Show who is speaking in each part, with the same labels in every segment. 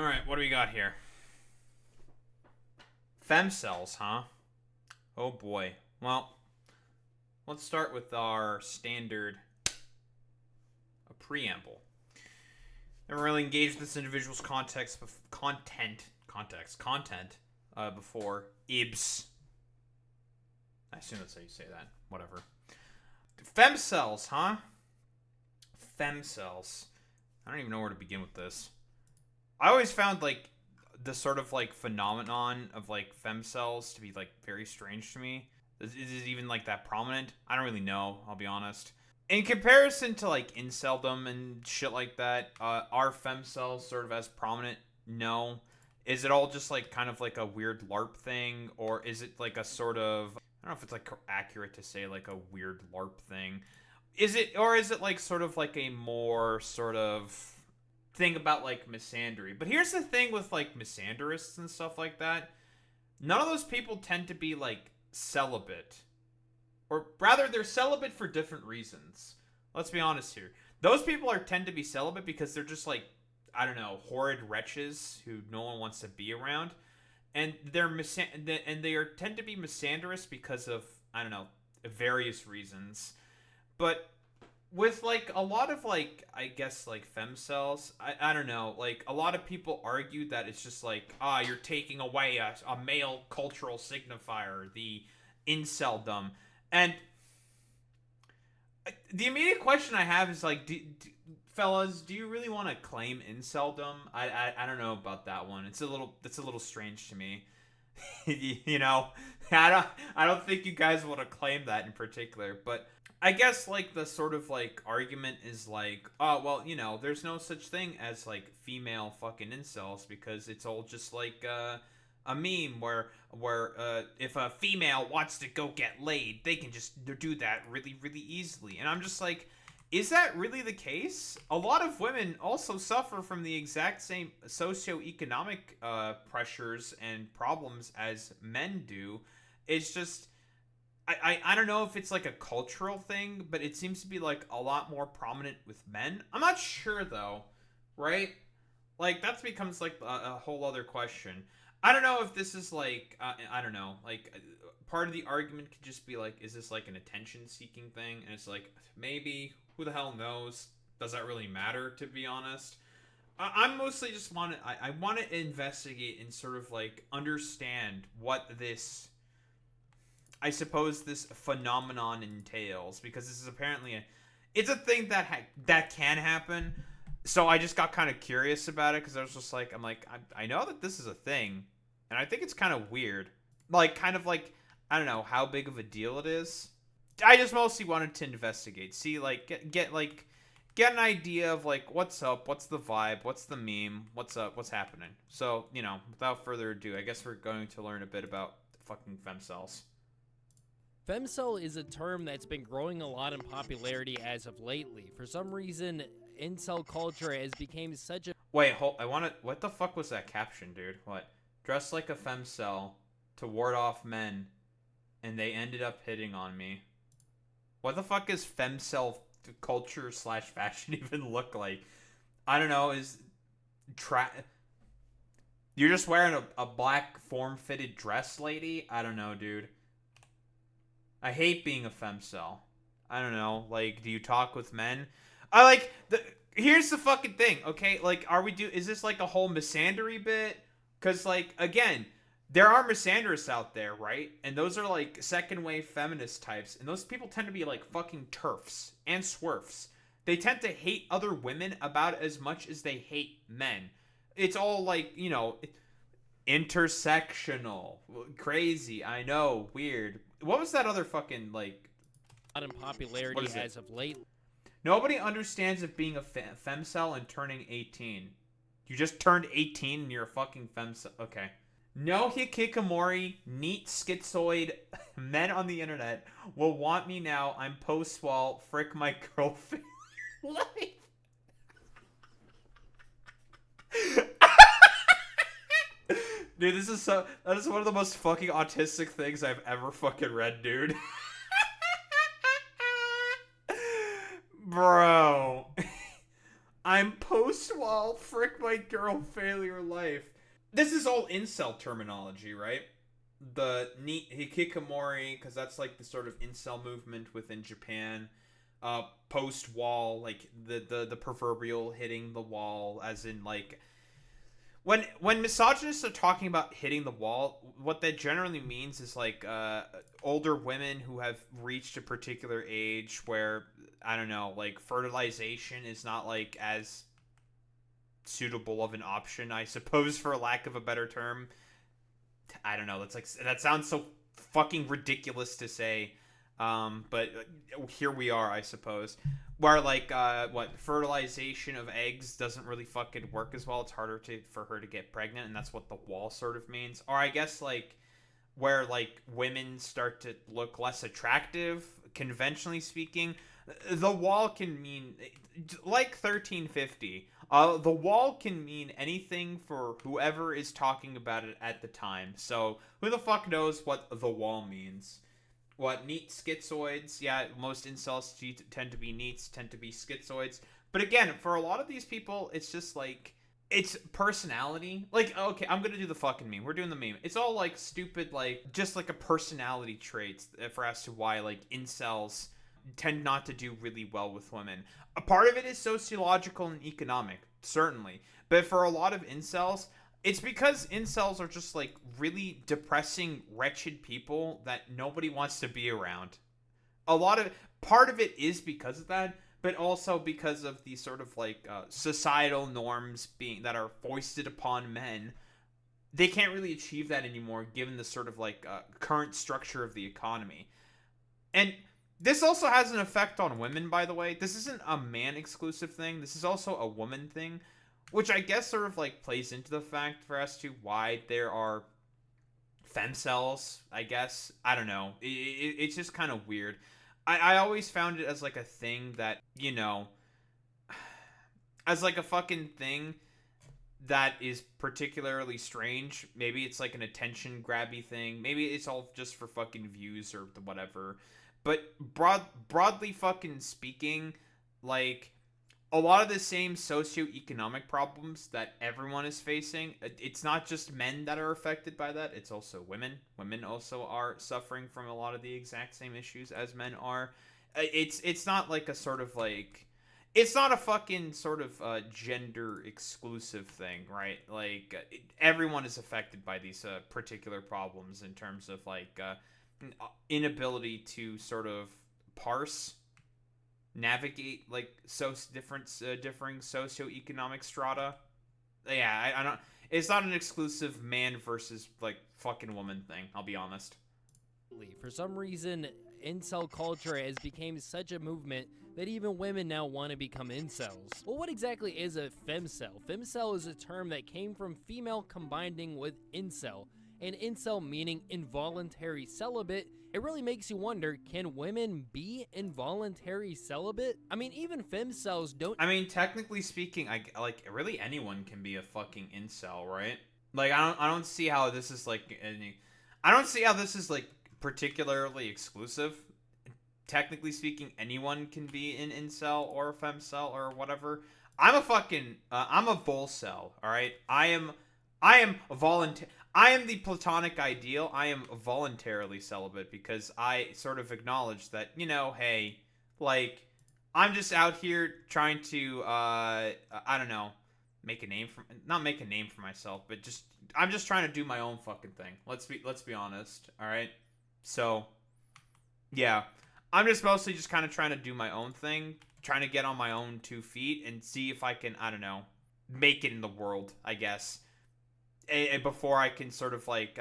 Speaker 1: Alright, what do we got here? Femcels, huh? Oh boy. Well, let's start with our standard preamble. Never really engaged with this individual's content before. Ibs. I assume that's how you say that. Whatever. Femcels, huh? Femcels. I don't even know where to begin with this. I always found, like, the sort of, like, phenomenon of, like, femcels to be, like, very strange to me. Is it even, like, that prominent? I don't really know, I'll be honest. In comparison to, like, inceldom and shit like that, are femcels sort of as prominent? No. Is it all just, like, kind of like a weird LARP thing? Or is it, like, a sort of... I don't know if it's, like, accurate to say, like, a weird LARP thing. Is it like, sort of, like, a more sort of... thing about, like, misandry. But here's the thing with, like, misandrists and stuff like that. None of those people tend to be, like, celibate. Or rather, they're celibate for different reasons. Let's be honest here. Those people tend to be celibate because they're just, like, I don't know, horrid wretches who no one wants to be around. And they tend to be misandrous because of, I don't know, various reasons. But with, like, a lot of, like, I guess, like, femcels, I don't know, like, a lot of people argue that it's just, like, you're taking away a male cultural signifier, the inceldom. And the immediate question I have is, like, fellas, do you really want to claim inceldom? I don't know about that one. It's a little strange to me. You know, I don't think you guys want to claim that in particular, but I guess, like, the sort of, like, argument is, like, oh, well, you know, there's no such thing as, like, female fucking incels because it's all just, like, a meme where if a female wants to go get laid, they can just do that really, really easily. And I'm just like, is that really the case? A lot of women also suffer from the exact same socioeconomic pressures and problems as men do. It's just... I don't know if it's, like, a cultural thing, but it seems to be, like, a lot more prominent with men. I'm not sure, though, right? Like, that becomes, like, a whole other question. I don't know if this is, like, I don't know, like, part of the argument could just be, like, is this, like, an attention-seeking thing? And it's, like, maybe, who the hell knows? Does that really matter, to be honest? I'm mostly just I want to investigate and sort of, like, understand what this... I suppose this phenomenon entails, because this is apparently it's a thing that can happen. So I just got kind of curious about it because I was just like, I know that this is a thing, and I think it's kind of weird, like, kind of like, I don't know how big of a deal it is. I just mostly wanted to investigate, see, like, get an idea of, like, what's up, what's the vibe, what's the meme, what's up, what's happening. So, you know, without further ado, I guess we're going to learn a bit about fucking femcels.
Speaker 2: Femcel is a term that's been growing a lot in popularity as of lately. For some reason, incel culture has become such a...
Speaker 1: Wait, what the fuck was that caption, dude? What? Dressed like a femcel to ward off men, and they ended up hitting on me. What the fuck is femcel culture / fashion even look like? I don't know, you're just wearing a black form-fitted dress, lady? I don't know, dude. I hate being a femcel. I don't know. Like, do you talk with men? Here's the fucking thing, okay? Like, is this like a whole misandry bit? Because, like, again, there are misandrists out there, right? And those are, like, second wave feminist types. And those people tend to be, like, fucking TERFs and SWERFs. They tend to hate other women about as much as they hate men. It's all, like, you know, intersectional. Crazy. I know. Weird. What was that other fucking, like...
Speaker 2: Not in popularity as of late.
Speaker 1: Nobody understands of being a femcel and turning 18. You just turned 18 and you're a fucking femcel. Okay. No hikikomori, neat schizoid men on the internet will want me now. I'm post-wall. Frick my girlfriend. Dude, that is one of the most fucking autistic things I've ever fucking read, dude. Bro. I'm post post-wall, frick my girl, failure life. This is all incel terminology, right? The neat hikikomori, because that's like the sort of incel movement within Japan. Post-wall, like the proverbial hitting the wall, as in like when misogynists are talking about hitting the wall, what that generally means is like older women who have reached a particular age where, I don't know, like fertilization is not like as suitable of an option, I suppose, for lack of a better term. I don't know. That's like, that sounds so fucking ridiculous to say. But here we are, I suppose. Where like fertilization of eggs doesn't really fucking work as well. It's harder for her to get pregnant, and that's what the wall sort of means. Or I guess like where like women start to look less attractive, conventionally speaking. The wall can mean like 1350. The wall can mean anything for whoever is talking about it at the time. So who the fuck knows what the wall means? What, neat schizoids? Yeah, most incels tend to be neats, tend to be schizoids. But again, for a lot of these people, it's just like, it's personality. Like, okay, I'm gonna do the fucking meme. We're doing the meme. It's all like stupid, like, just like a personality trait for as to why, like, incels tend not to do really well with women. A part of it is sociological and economic, certainly. But for a lot of incels, it's because incels are just like really depressing, wretched people that nobody wants to be around. Part of it is because of that, but also because of the sort of like societal norms that are foisted upon men. They can't really achieve that anymore given the sort of like current structure of the economy. And this also has an effect on women, by the way. This isn't a man exclusive thing. This is also a woman thing. Which I guess sort of like plays into the fact for as to why there are femcels, I guess. I don't know. It's just kind of weird. I always found it as like a thing that, you know, as like a fucking thing that is particularly strange. Maybe it's like an attention grabby thing. Maybe it's all just for fucking views or whatever. But broadly fucking speaking, like, a lot of the same socioeconomic problems that everyone is facing, it's not just men that are affected by that, it's also women. Women also are suffering from a lot of the exact same issues as men are. It's not like a sort of like, it's not a fucking sort of gender exclusive thing, right? Like, everyone is affected by these particular problems in terms of like inability to sort of navigate like different differing socioeconomic strata. Yeah, I don't. It's not an exclusive man versus like fucking woman thing. I'll be honest.
Speaker 2: For some reason, incel culture has become such a movement that even women now want to become incels. Well, what exactly is a femcel? Femcel is a term that came from female combining with incel, and incel meaning involuntary celibate. It really makes you wonder, can women be involuntary celibate? I mean, even femcels don't...
Speaker 1: I mean, technically speaking, like really anyone can be a fucking incel, right? Like, I don't see how this is like I don't see how this is like particularly exclusive. Technically speaking, anyone can be an incel or a femcel or whatever. I'm a fucking I'm a volcel, all right? I am I am the platonic ideal. I am voluntarily celibate because I sort of acknowledge that, you know, hey, like, I'm just out here trying to, I don't know, not make a name for myself, but I'm just trying to do my own fucking thing. Let's be honest, all right? So, yeah, I'm just mostly just kind of trying to do my own thing, trying to get on my own 2 feet and see if I can, I don't know, make it in the world, I guess. Before I can sort of like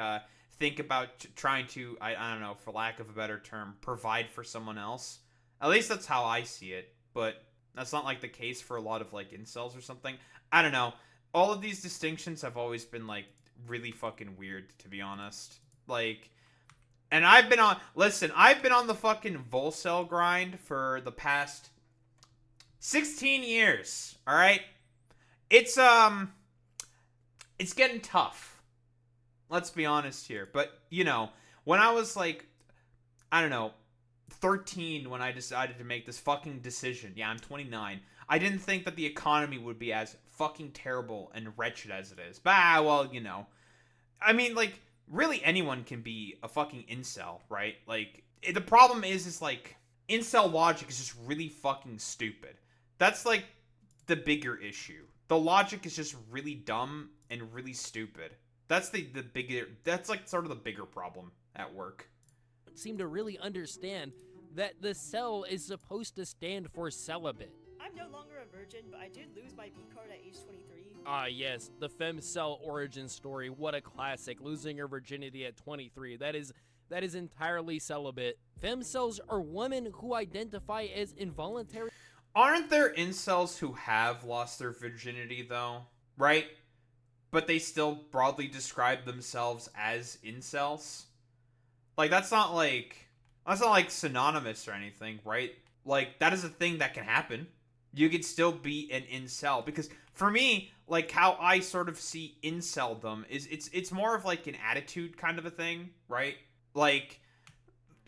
Speaker 1: think about trying to, I don't know, for lack of a better term, provide for someone else. At least that's how I see it, but that's not like the case for a lot of like incels or something. I don't know. All of these distinctions have always been like really fucking weird, to be honest. Like, and I've been on the fucking volcel grind for the past 16 years, all right? It's getting tough. Let's be honest here. But, you know, when I was like, I don't know, 13 when I decided to make this fucking decision. Yeah, I'm 29. I didn't think that the economy would be as fucking terrible and wretched as it is. But, well, I mean, like, really anyone can be a fucking incel, right? Like, the problem is like, incel logic is just really fucking stupid. That's, like, the bigger issue. The logic is just really dumb and really stupid. That's that's, like, sort of the bigger problem at work.
Speaker 2: Seem to really understand that the cell is supposed to stand for celibate.
Speaker 3: I'm no longer a virgin, but I did lose my B card at age 23.
Speaker 2: Ah, yes, the Femcel origin story. What a classic. Losing her virginity at 23. That is entirely celibate. Femcels are women who identify as involuntary.
Speaker 1: Aren't there incels who have lost their virginity, though? Right? But they still broadly describe themselves as incels? Like, that's not like synonymous or anything, right? Like, that is a thing that can happen. You could still be an incel, because for me, like, how I sort of see inceldom is it's more of like an attitude kind of a thing, right? Like,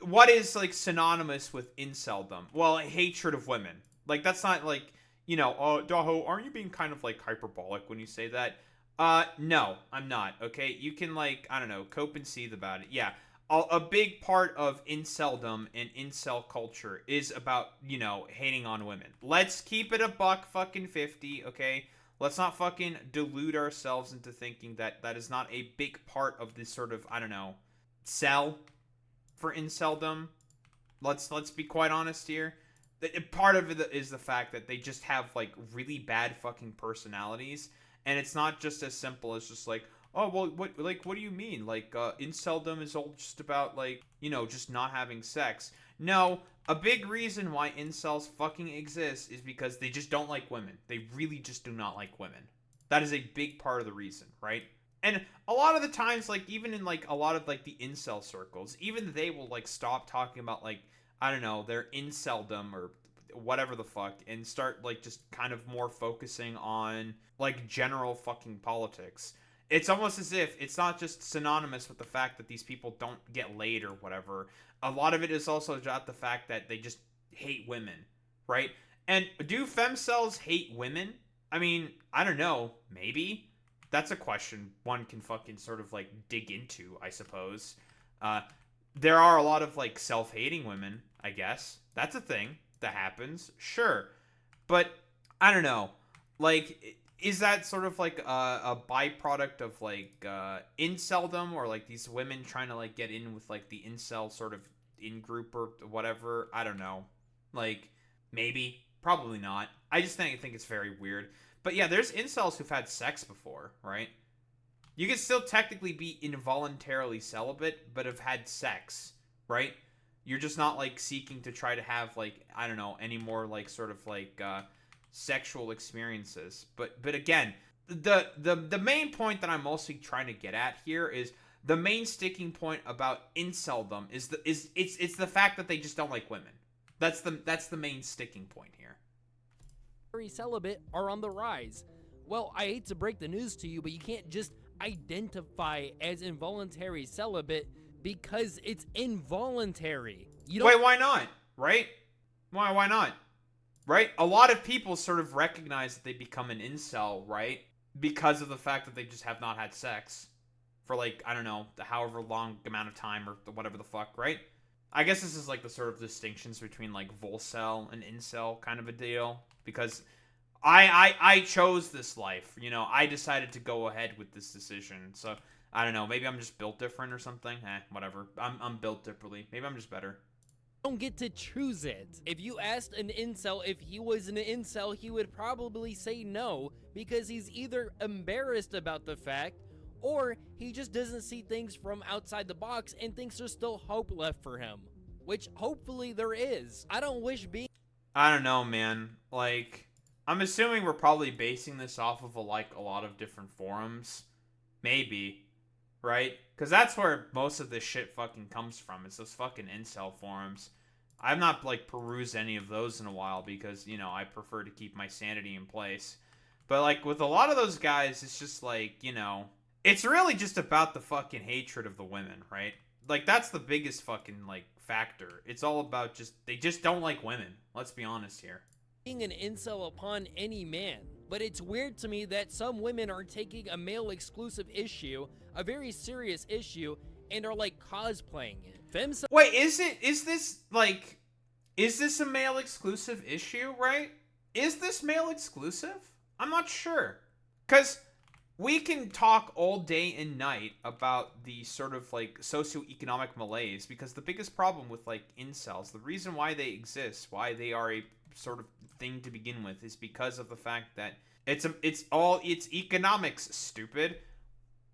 Speaker 1: what is like synonymous with inceldom? Well, hatred of women. Like, that's not like, Daho, aren't you being kind of like hyperbolic when you say that? No, I'm not. Okay, you can, like, I don't know, cope and seethe about it. Yeah. A big part of inceldom and incel culture is about, hating on women. Let's keep it a buck fucking 50, okay? Let's not fucking delude ourselves into thinking that that is not a big part of this sort of, I don't know, cell for inceldom. Let's be quite honest here. Part of it is the fact that they just have, like, really bad fucking personalities, and it's not just as simple as just like, oh, well, what do you mean? Like, inceldom is all just about, like, just not having sex. No, a big reason why incels fucking exist is because they just don't like women. They really just do not like women. That is a big part of the reason, right? And a lot of the times, like, even in, like, a lot of, like, the incel circles, even they will, like, stop talking about, like, I don't know, their inceldom or whatever the fuck, and start, like, just kind of more focusing on, like, general fucking politics. It's almost as if it's not just synonymous with the fact that these people don't get laid or whatever. A lot of it is also about the fact that they just hate women, right? And do femcels hate women? I mean, I don't know. Maybe. That's a question one can fucking sort of, like, dig into, I suppose. There are a lot of, like, self-hating women, I guess. That's a thing that happens. Sure. But, I don't know. Like, is that sort of like a byproduct of, like, inceldom, or like these women trying to, like, get in with, like, the incel sort of in group or whatever? I don't know. Like, maybe, probably not. I just think it's very weird. But yeah, there's incels who've had sex before, right? You can still technically be involuntarily celibate, but have had sex, right? You're just not, like, seeking to try to have, like, I don't know, any more, like, sort of like sexual experiences. But again, the main point that I'm mostly trying to get at here is the main sticking point about inceldom is it's the fact that they just don't like women. That's the main sticking point here.
Speaker 2: Celibate are on the rise. Well, I hate to break the news to you, but you can't just identify as involuntary celibate because it's involuntary.
Speaker 1: Wait, why not? Right? Why not? Right? A lot of people sort of recognize that they become an incel, right? Because of the fact that they just have not had sex for, like, I don't know, however long amount of time or whatever the fuck, right? I guess this is, like, the sort of distinctions between, like, volcel and incel kind of a deal. Because I chose this life, I decided to go ahead with this decision. So, I don't know, maybe I'm just built different or something. Whatever. I'm built differently. Maybe I'm just better.
Speaker 2: Don't get to choose it. If you asked an incel if he was an incel, he would probably say no, because he's either embarrassed about the fact, or he just doesn't see things from outside the box and thinks there's still hope left for him. Which hopefully there is. I don't wish being...
Speaker 1: I don't know, man. Like, I'm assuming we're probably basing this off of a lot of different forums. Maybe. Right? Because that's where most of this shit fucking comes from. It's those fucking incel forums. I've not, like, perused any of those in a while because, I prefer to keep my sanity in place. But, like, with a lot of those guys, it's just like, it's really just about the fucking hatred of the women, right? Like, that's the biggest fucking, like, factor. It's all about they just don't like women. Let's be honest here.
Speaker 2: being an incel upon any man. But it's weird to me that some women are taking a male exclusive issue, a very serious issue, and are like cosplaying it. Femcel.
Speaker 1: Wait, is this a male exclusive issue, right? Is this male exclusive? I'm not sure. Because we can talk all day and night about the sort of like socioeconomic malaise, because the biggest problem with like incels, the reason why they exist, why they are a sort of thing to begin with, is because of the fact that it's economics, stupid.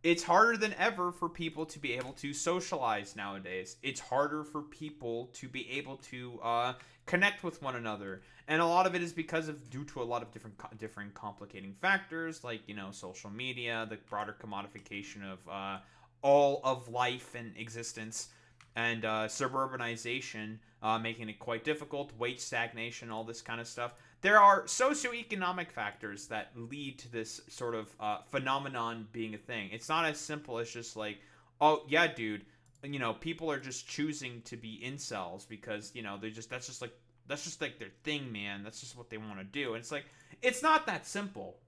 Speaker 1: It's harder than ever for people to be able to socialize nowadays. It's harder for people to be able to connect with one another, and a lot of it is due to a lot of different complicating factors, like, you know, social media, the broader commodification of all of life and existence, and suburbanization, making it quite difficult, wage stagnation, all this kind of stuff. There are socioeconomic factors that lead to this sort of phenomenon being a thing. It's not as simple as just like, oh yeah, dude, you know, people are just choosing to be incels because, you know, that's just like their thing, man. That's just what they want to do. And it's like, it's not that simple.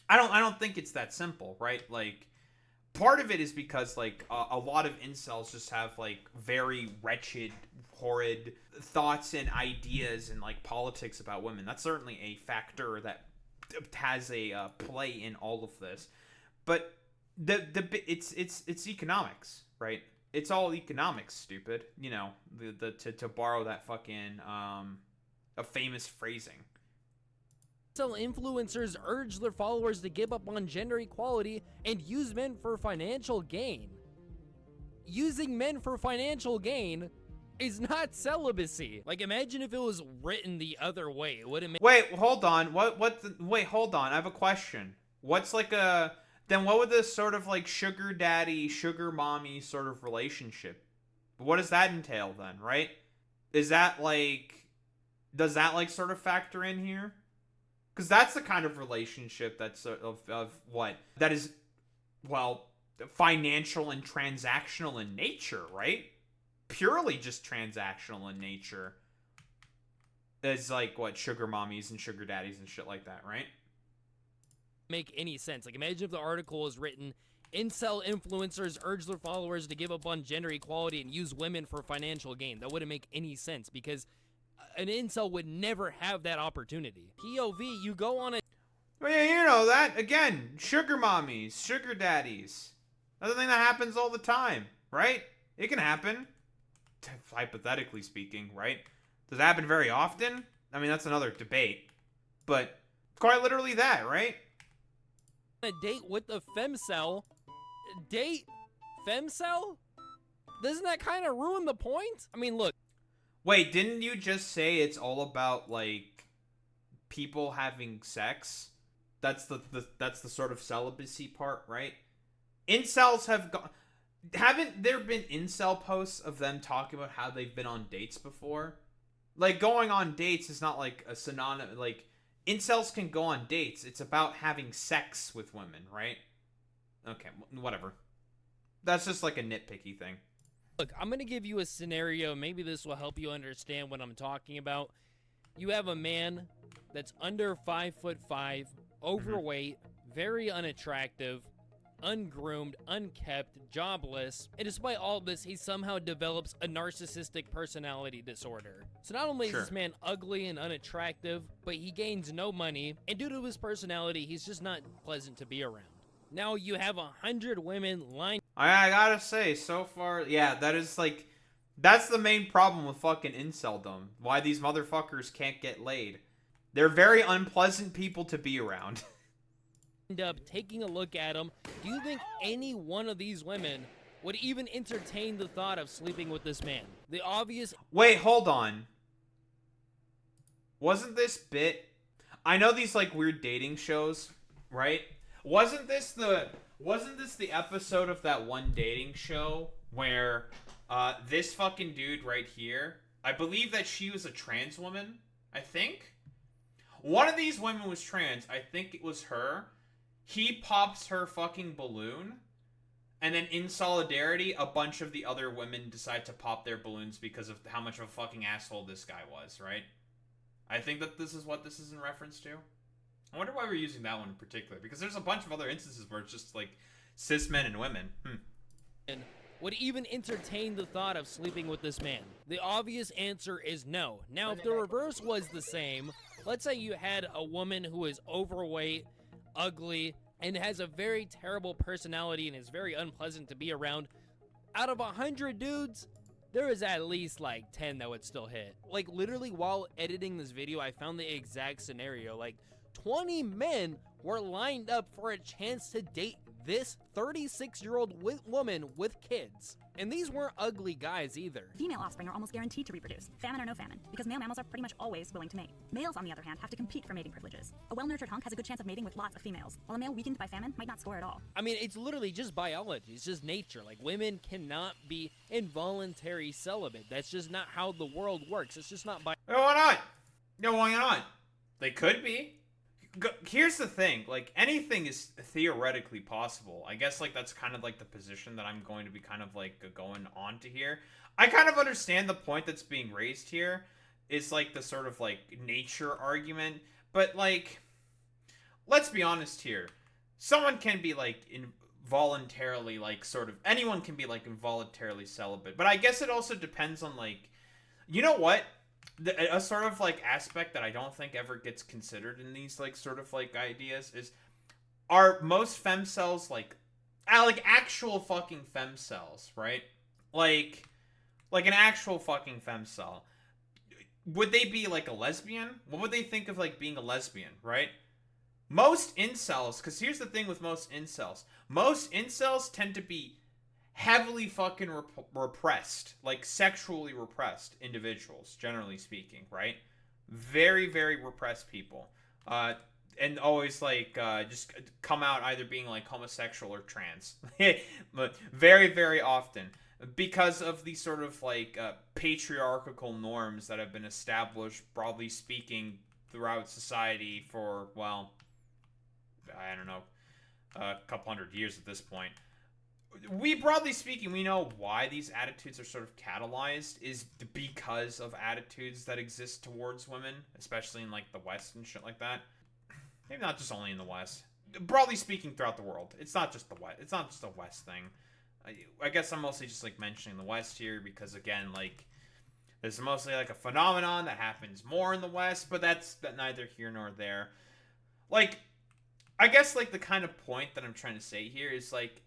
Speaker 1: I don't think it's that simple, right? Like, part of it is because like a lot of incels just have like very wretched, horrid thoughts and ideas and like politics about women. That's certainly a factor that has a play in all of this. But it's economics, right? It's all economics, stupid. You know, to borrow that fucking a famous phrasing.
Speaker 2: Some influencers urge their followers to give up on gender equality and use men for financial gain. Using men for financial gain is not celibacy. Like, imagine if it was written the other way. It wouldn't make—
Speaker 1: Wait, hold on. Wait, hold on. I have a question. What's like then what would this sort of like sugar daddy, sugar mommy sort of relationship? What does that entail then, right? Does that like sort of factor in here? Because that's the kind of relationship that's of what? That is, well, financial and transactional in nature, right? Purely just transactional in nature. It's like, what, sugar mommies and sugar daddies and shit like that, right?
Speaker 2: make any sense. Like, imagine if the article was written, incel influencers urge their followers to give up on gender equality and use women for financial gain. That wouldn't make any sense because an incel would never have that opportunity. POV, you go on a—
Speaker 1: Well, yeah, you know that. Again, sugar mommies, sugar daddies. That's a thing that happens all the time, right? It can happen. Hypothetically speaking, right? Does it happen very often? I mean, that's another debate. But quite literally that, right?
Speaker 2: a date with a femcel. Date femcel? Doesn't that kind of ruin the point? I mean, look.
Speaker 1: Wait, didn't you just say it's all about, like, people having sex? That's the sort of celibacy part, right? Incels have gone... Haven't there been incel posts of them talking about how they've been on dates before? Like, going on dates is not, like, a synonym... Like, incels can go on dates. It's about having sex with women, right? Okay, whatever. That's just, like, a nitpicky thing.
Speaker 2: Look, I'm going to give you a scenario. Maybe this will help you understand what I'm talking about. You have a man that's under 5'5", overweight, very unattractive, ungroomed, unkept, jobless, and despite all of this, he somehow develops a narcissistic personality disorder. So not only is this man ugly and unattractive, but he gains no money, and due to his personality, he's just not pleasant to be around. Now you have 100 women lined—
Speaker 1: I gotta say, so far, yeah, that is like, that's the main problem with fucking inceldom. Why these motherfuckers can't get laid. They're very unpleasant people to be around.
Speaker 2: up taking a look at him. Do you think any one of these women would even entertain the thought of sleeping with this man? The obvious—
Speaker 1: Wait, hold on. Wasn't this bit... I know these, like, weird dating shows, right? Wasn't this the episode of that one dating show where this fucking dude right here, I believe that she was a trans woman, I think? One of these women was trans. I think it was her. He pops her fucking balloon, and then in solidarity, a bunch of the other women decide to pop their balloons because of how much of a fucking asshole this guy was, right? I think that this is what this is in reference to. I wonder why we're using that one in particular, because there's a bunch of other instances where it's just like cis men and women.
Speaker 2: Would even entertain the thought of sleeping with this man? The obvious answer is no. Now, if the reverse was the same, let's say you had a woman who is overweight, ugly, and has a very terrible personality and is very unpleasant to be around. Out of 100 dudes, there is at least like 10 that would still hit. Like literally while editing this video, I found the exact scenario. Like 20 men were lined up for a chance to date this 36-year-old woman with kids. And these weren't ugly guys either.
Speaker 4: Female offspring are almost guaranteed to reproduce, famine or no famine, because male mammals are pretty much always willing to mate. Males, on the other hand, have to compete for mating privileges. A well-nurtured hunk has a good chance of mating with lots of females, while a male weakened by famine might not score at all.
Speaker 2: I mean, it's literally just biology. It's just nature. Like, women cannot be involuntary celibate. That's just not how the world works. It's just not
Speaker 1: No, why not? No, why not? They could be. Here's the thing, like, anything is theoretically possible. I guess, like, that's kind of, like, the position that I'm going to be kind of, like, going on to here. I kind of understand the point that's being raised here. It's, like, the sort of, like, nature argument. But, like, let's be honest here. Someone can be, like, involuntarily, like, sort of... Anyone can be, like, involuntarily celibate. But I guess it also depends on, like... You know what? A sort of, like, aspect that I don't think ever gets considered in these, like, sort of, like, ideas is, are most femcels, like actual fucking femcels, right? Like an actual fucking femcel. Would they be, like, a lesbian? What would they think of, like, being a lesbian, right? Most incels, because here's the thing with most incels tend to be heavily fucking repressed, like sexually repressed individuals, generally speaking, right? Very, very repressed people. And always, like, just come out either being, like, homosexual or trans. But very, very often. Because of these sort of, like, patriarchal norms that have been established, broadly speaking, throughout society for, well, I don't know, a couple hundred years at this point. Broadly speaking, we know why these attitudes are sort of catalyzed is because of attitudes that exist towards women, especially in, like, the West and shit like that. Maybe not just only in the West. Broadly speaking, throughout the world. It's not just the West. It's not just a West thing. I guess I'm mostly just, like, mentioning the West here because, again, like, this is mostly, like, a phenomenon that happens more in the West, but that's neither here nor there. Like, I guess, like, the kind of point that I'm trying to say here is, like,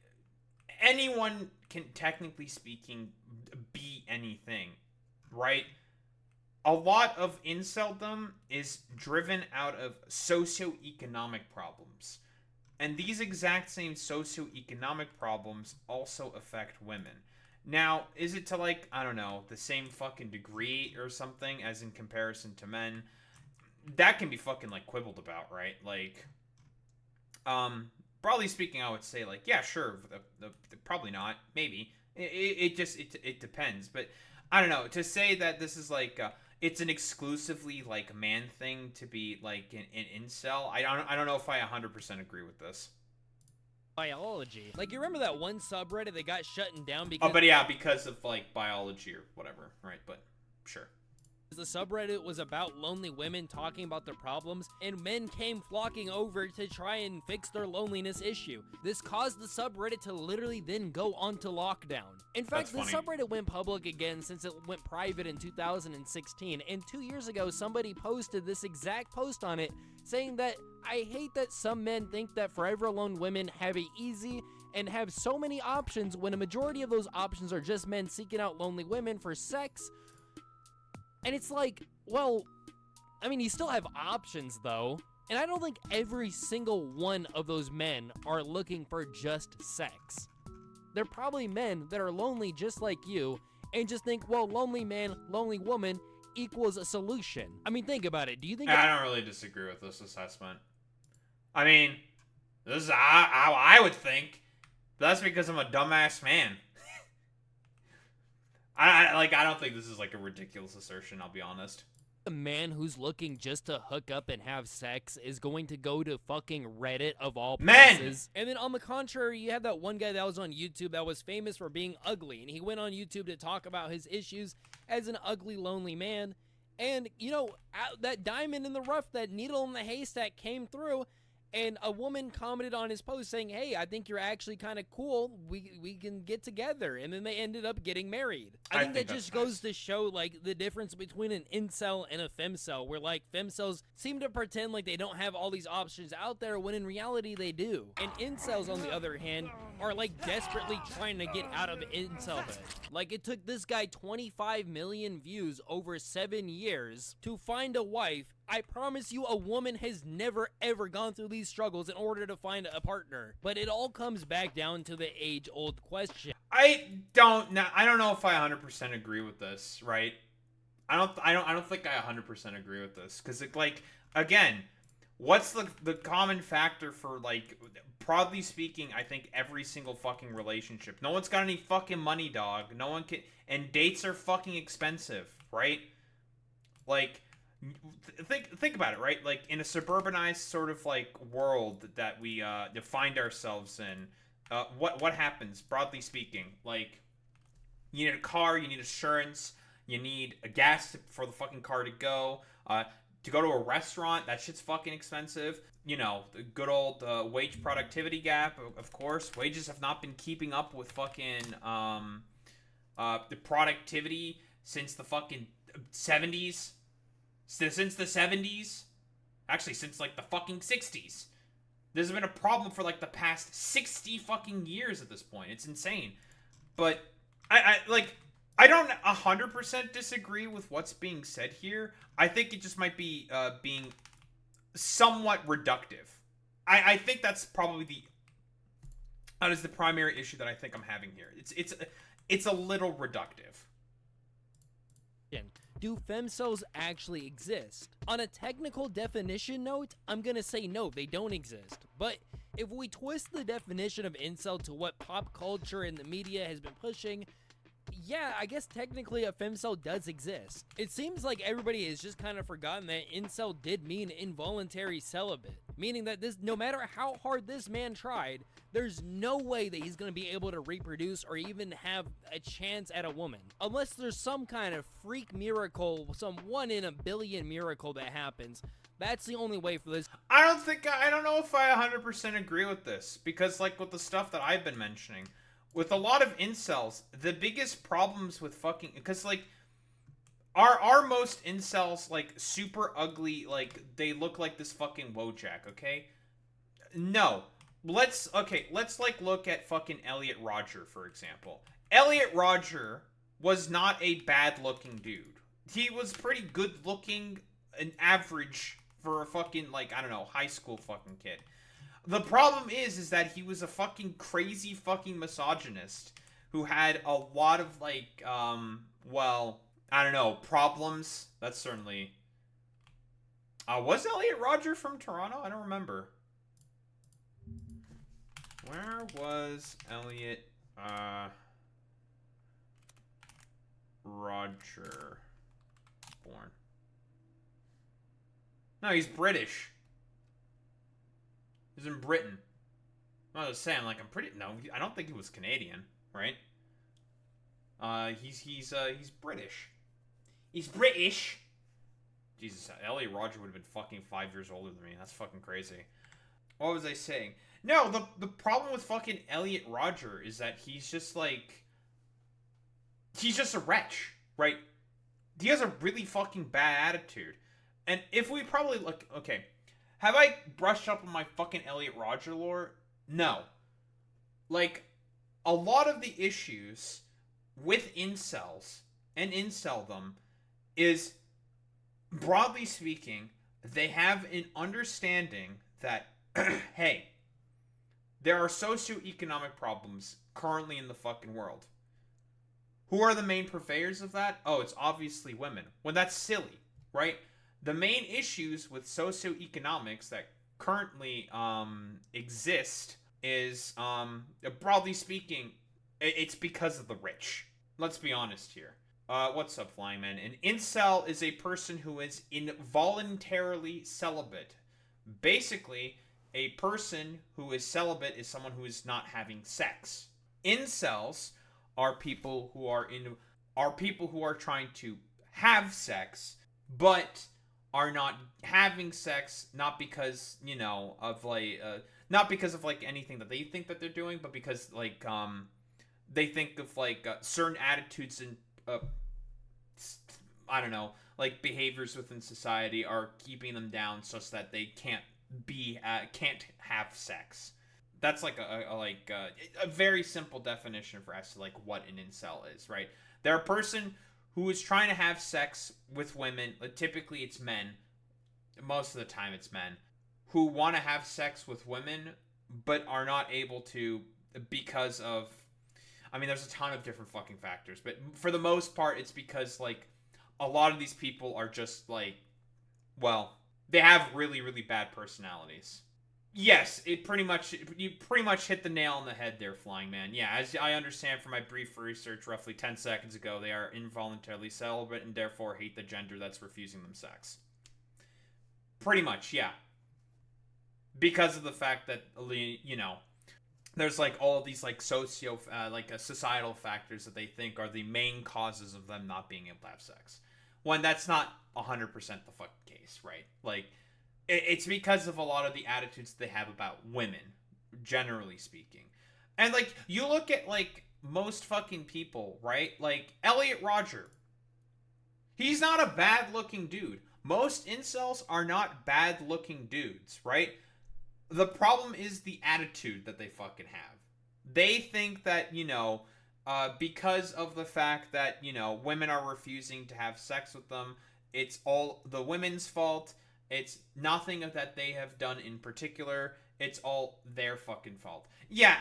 Speaker 1: anyone can, technically speaking, be anything, right? A lot of inceldom is driven out of socioeconomic problems. And these exact same socioeconomic problems also affect women. Now, is it to, like, I don't know, the same fucking degree or something as in comparison to men? That can be fucking, like, quibbled about, right? Like, broadly speaking, I would say, like, yeah, sure, probably not, maybe. It depends, but I don't know. To say that this is, like, it's an exclusively, like, man thing to be, like, an incel, I don't know if I 100% agree with this.
Speaker 2: Biology. Like, you remember that one subreddit that got shut down because...
Speaker 1: Oh, but yeah, because of, like, biology or whatever, right? But, sure.
Speaker 2: The subreddit was about lonely women talking about their problems, and men came flocking over to try and fix their loneliness issue. This caused the subreddit to literally then go onto lockdown. In fact, the subreddit went public again since it went private in 2016, and 2 years ago, somebody posted this exact post on it, saying that, I hate that some men think that forever alone women have it easy and have so many options when a majority of those options are just men seeking out lonely women for sex. And it's like, well, I mean, you still have options, though. And I don't think every single one of those men are looking for just sex. They're probably men that are lonely just like you and just think, well, lonely man, lonely woman equals a solution. I mean, think about it. Do you think...
Speaker 1: I don't really disagree with this assessment. I mean, this is how I would think. But that's because I'm a dumbass man. I don't think this is, like, a ridiculous assertion, I'll be honest.
Speaker 2: A man who's looking just to hook up and have sex is going to go to fucking Reddit of all places. And then on the contrary, you have that one guy that was on YouTube that was famous for being ugly, and he went on YouTube to talk about his issues as an ugly, lonely man, And, that diamond in the rough, that needle in the haystack came through, and a woman commented on his post saying, hey, I think you're actually kind of cool. We can get together. And then they ended up getting married. I think that just goes to show, like, the difference between an incel and a femcel, where, like, femcels seem to pretend like they don't have all these options out there when in reality they do. And incels, on the other hand, are, like, desperately trying to get out of incelhood. Like, it took this guy 25 million views over 7 years to find a wife. I promise you, a woman has never ever gone through these struggles in order to find a partner. But it all comes back down to the age-old question.
Speaker 1: I don't know if I 100% agree with this, right? I don't think I 100% agree with this, because like, again, what's the common factor for, like, broadly speaking, I think every single fucking relationship. No one's got any fucking money, dog. No one can, and dates are fucking expensive, right? Like, think about it, right? Like, in a suburbanized sort of, like, world that we find ourselves in, what happens, broadly speaking? Like, you need a car, you need insurance, you need a gas for the fucking car to go to a restaurant. That shit's fucking expensive. You know, the good old wage productivity gap, of course. Wages have not been keeping up with fucking the productivity since the fucking 70s. Since the 70s. Actually, since, like, the fucking 60s. There's been a problem for, like, the past 60 fucking years at this point. It's insane. But I don't 100% disagree with what's being said here. I think it just might be being somewhat reductive. I think that's probably that is the primary issue that I think I'm having here. It's a little reductive.
Speaker 2: Do femcels actually exist? On a technical definition note, I'm gonna say no, they don't exist. But if we twist the definition of incel to what pop culture and the media has been pushing, yeah, I guess technically a femcel does exist. It seems like everybody has just kind of forgotten that incel did mean involuntary celibate, meaning that no matter how hard this man tried, there's no way that he's going to be able to reproduce or even have a chance at a woman. Unless there's some kind of freak miracle, some 1 in a billion miracle that happens. That's the only way for this.
Speaker 1: I don't know if I 100% agree with this, because, like, with the stuff that I've been mentioning, with a lot of incels, the biggest problems with fucking, because, like, are most incels, like, super ugly, like, they look like this fucking Wojak, okay? No. Let's like, look at fucking Elliot Rodger, for example. Elliot Rodger was not a bad-looking dude. He was pretty good-looking, an average for a fucking, like, I don't know, high school fucking kid. The problem is that he was a fucking crazy fucking misogynist who had a lot of, like, well, I don't know, problems. That's certainly... was Elliot Rodger from Toronto? I don't remember. Where was Elliot, Rodger born? No, he's British. He's in Britain. I was saying, like, no, I don't think he was Canadian, right? He's British. He's British. Jesus, Elliot Rodger would have been fucking 5 years older than me. That's fucking crazy. What was I saying? No, the problem with fucking Elliot Rodger is that he's just, like, he's just a wretch, right? He has a really fucking bad attitude. And if we probably look, okay, have I brushed up on my fucking Elliot Rodger lore? No. Like, a lot of the issues with incels and inceldom is, broadly speaking, they have an understanding that, hey, there are socioeconomic problems currently in the fucking world. Who are the main purveyors of that? Oh, it's obviously women. When that's silly, right? The main issues with socioeconomics that currently exist is, broadly speaking, it's because of the rich. Let's be honest here. What's up, Flying Man? An incel is a person who is involuntarily celibate. Basically, a person who is celibate is someone who is not having sex. Incels are people who are trying to have sex but are not having sex, not because, of like not because of like anything that they think that they're doing, but because like they think of like certain attitudes and I don't know, like behaviors within society are keeping them down such that they can't have sex. That's like a very simple definition for as to like what an incel is, right? They're a person who is trying to have sex with women. Typically it's men. Most of the time it's men who want to have sex with women but are not able to because of, I mean, there's a ton of different fucking factors, but for the most part it's because like a lot of these people are just like, well, they have really, really bad personalities. Yes, you pretty much hit the nail on the head there, Flying Man. Yeah, as I understand from my brief research roughly 10 seconds ago, they are involuntarily celibate and therefore hate the gender that's refusing them sex. Pretty much, yeah. Because of the fact that, there's like all of these like societal factors that they think are the main causes of them not being able to have sex. When that's not 100% the fucking case, right? Like, it's because of a lot of the attitudes they have about women, generally speaking. And, like, you look at, like, most fucking people, right? Like, Elliot Rodger. He's not a bad-looking dude. Most incels are not bad-looking dudes, right? The problem is the attitude that they fucking have. They think that, because of the fact that, women are refusing to have sex with them, it's all the women's fault. It's nothing of that they have done in particular. It's all their fucking fault. Yeah,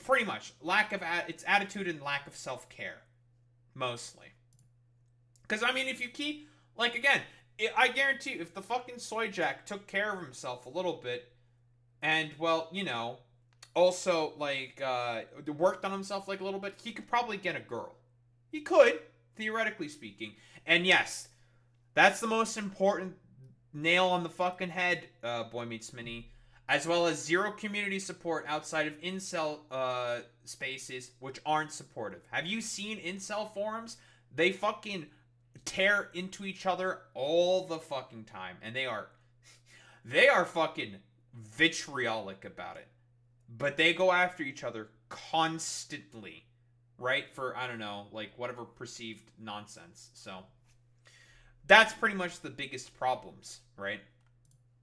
Speaker 1: pretty much. It's attitude and lack of self-care. Mostly. Because, I mean, if you keep, like, again, I guarantee you, if the fucking Soy Jack took care of himself a little bit, and, well, also, like, worked on himself, like, a little bit, he could probably get a girl. He could, theoretically speaking. And yes, that's the most important nail on the fucking head, Boy Meets Mini, as well as zero community support outside of incel spaces, which aren't supportive. Have you seen incel forums? They fucking tear into each other all the fucking time, and they are fucking vitriolic about it. But they go after each other constantly, right? For, I don't know, like, whatever perceived nonsense. So that's pretty much the biggest problems, right?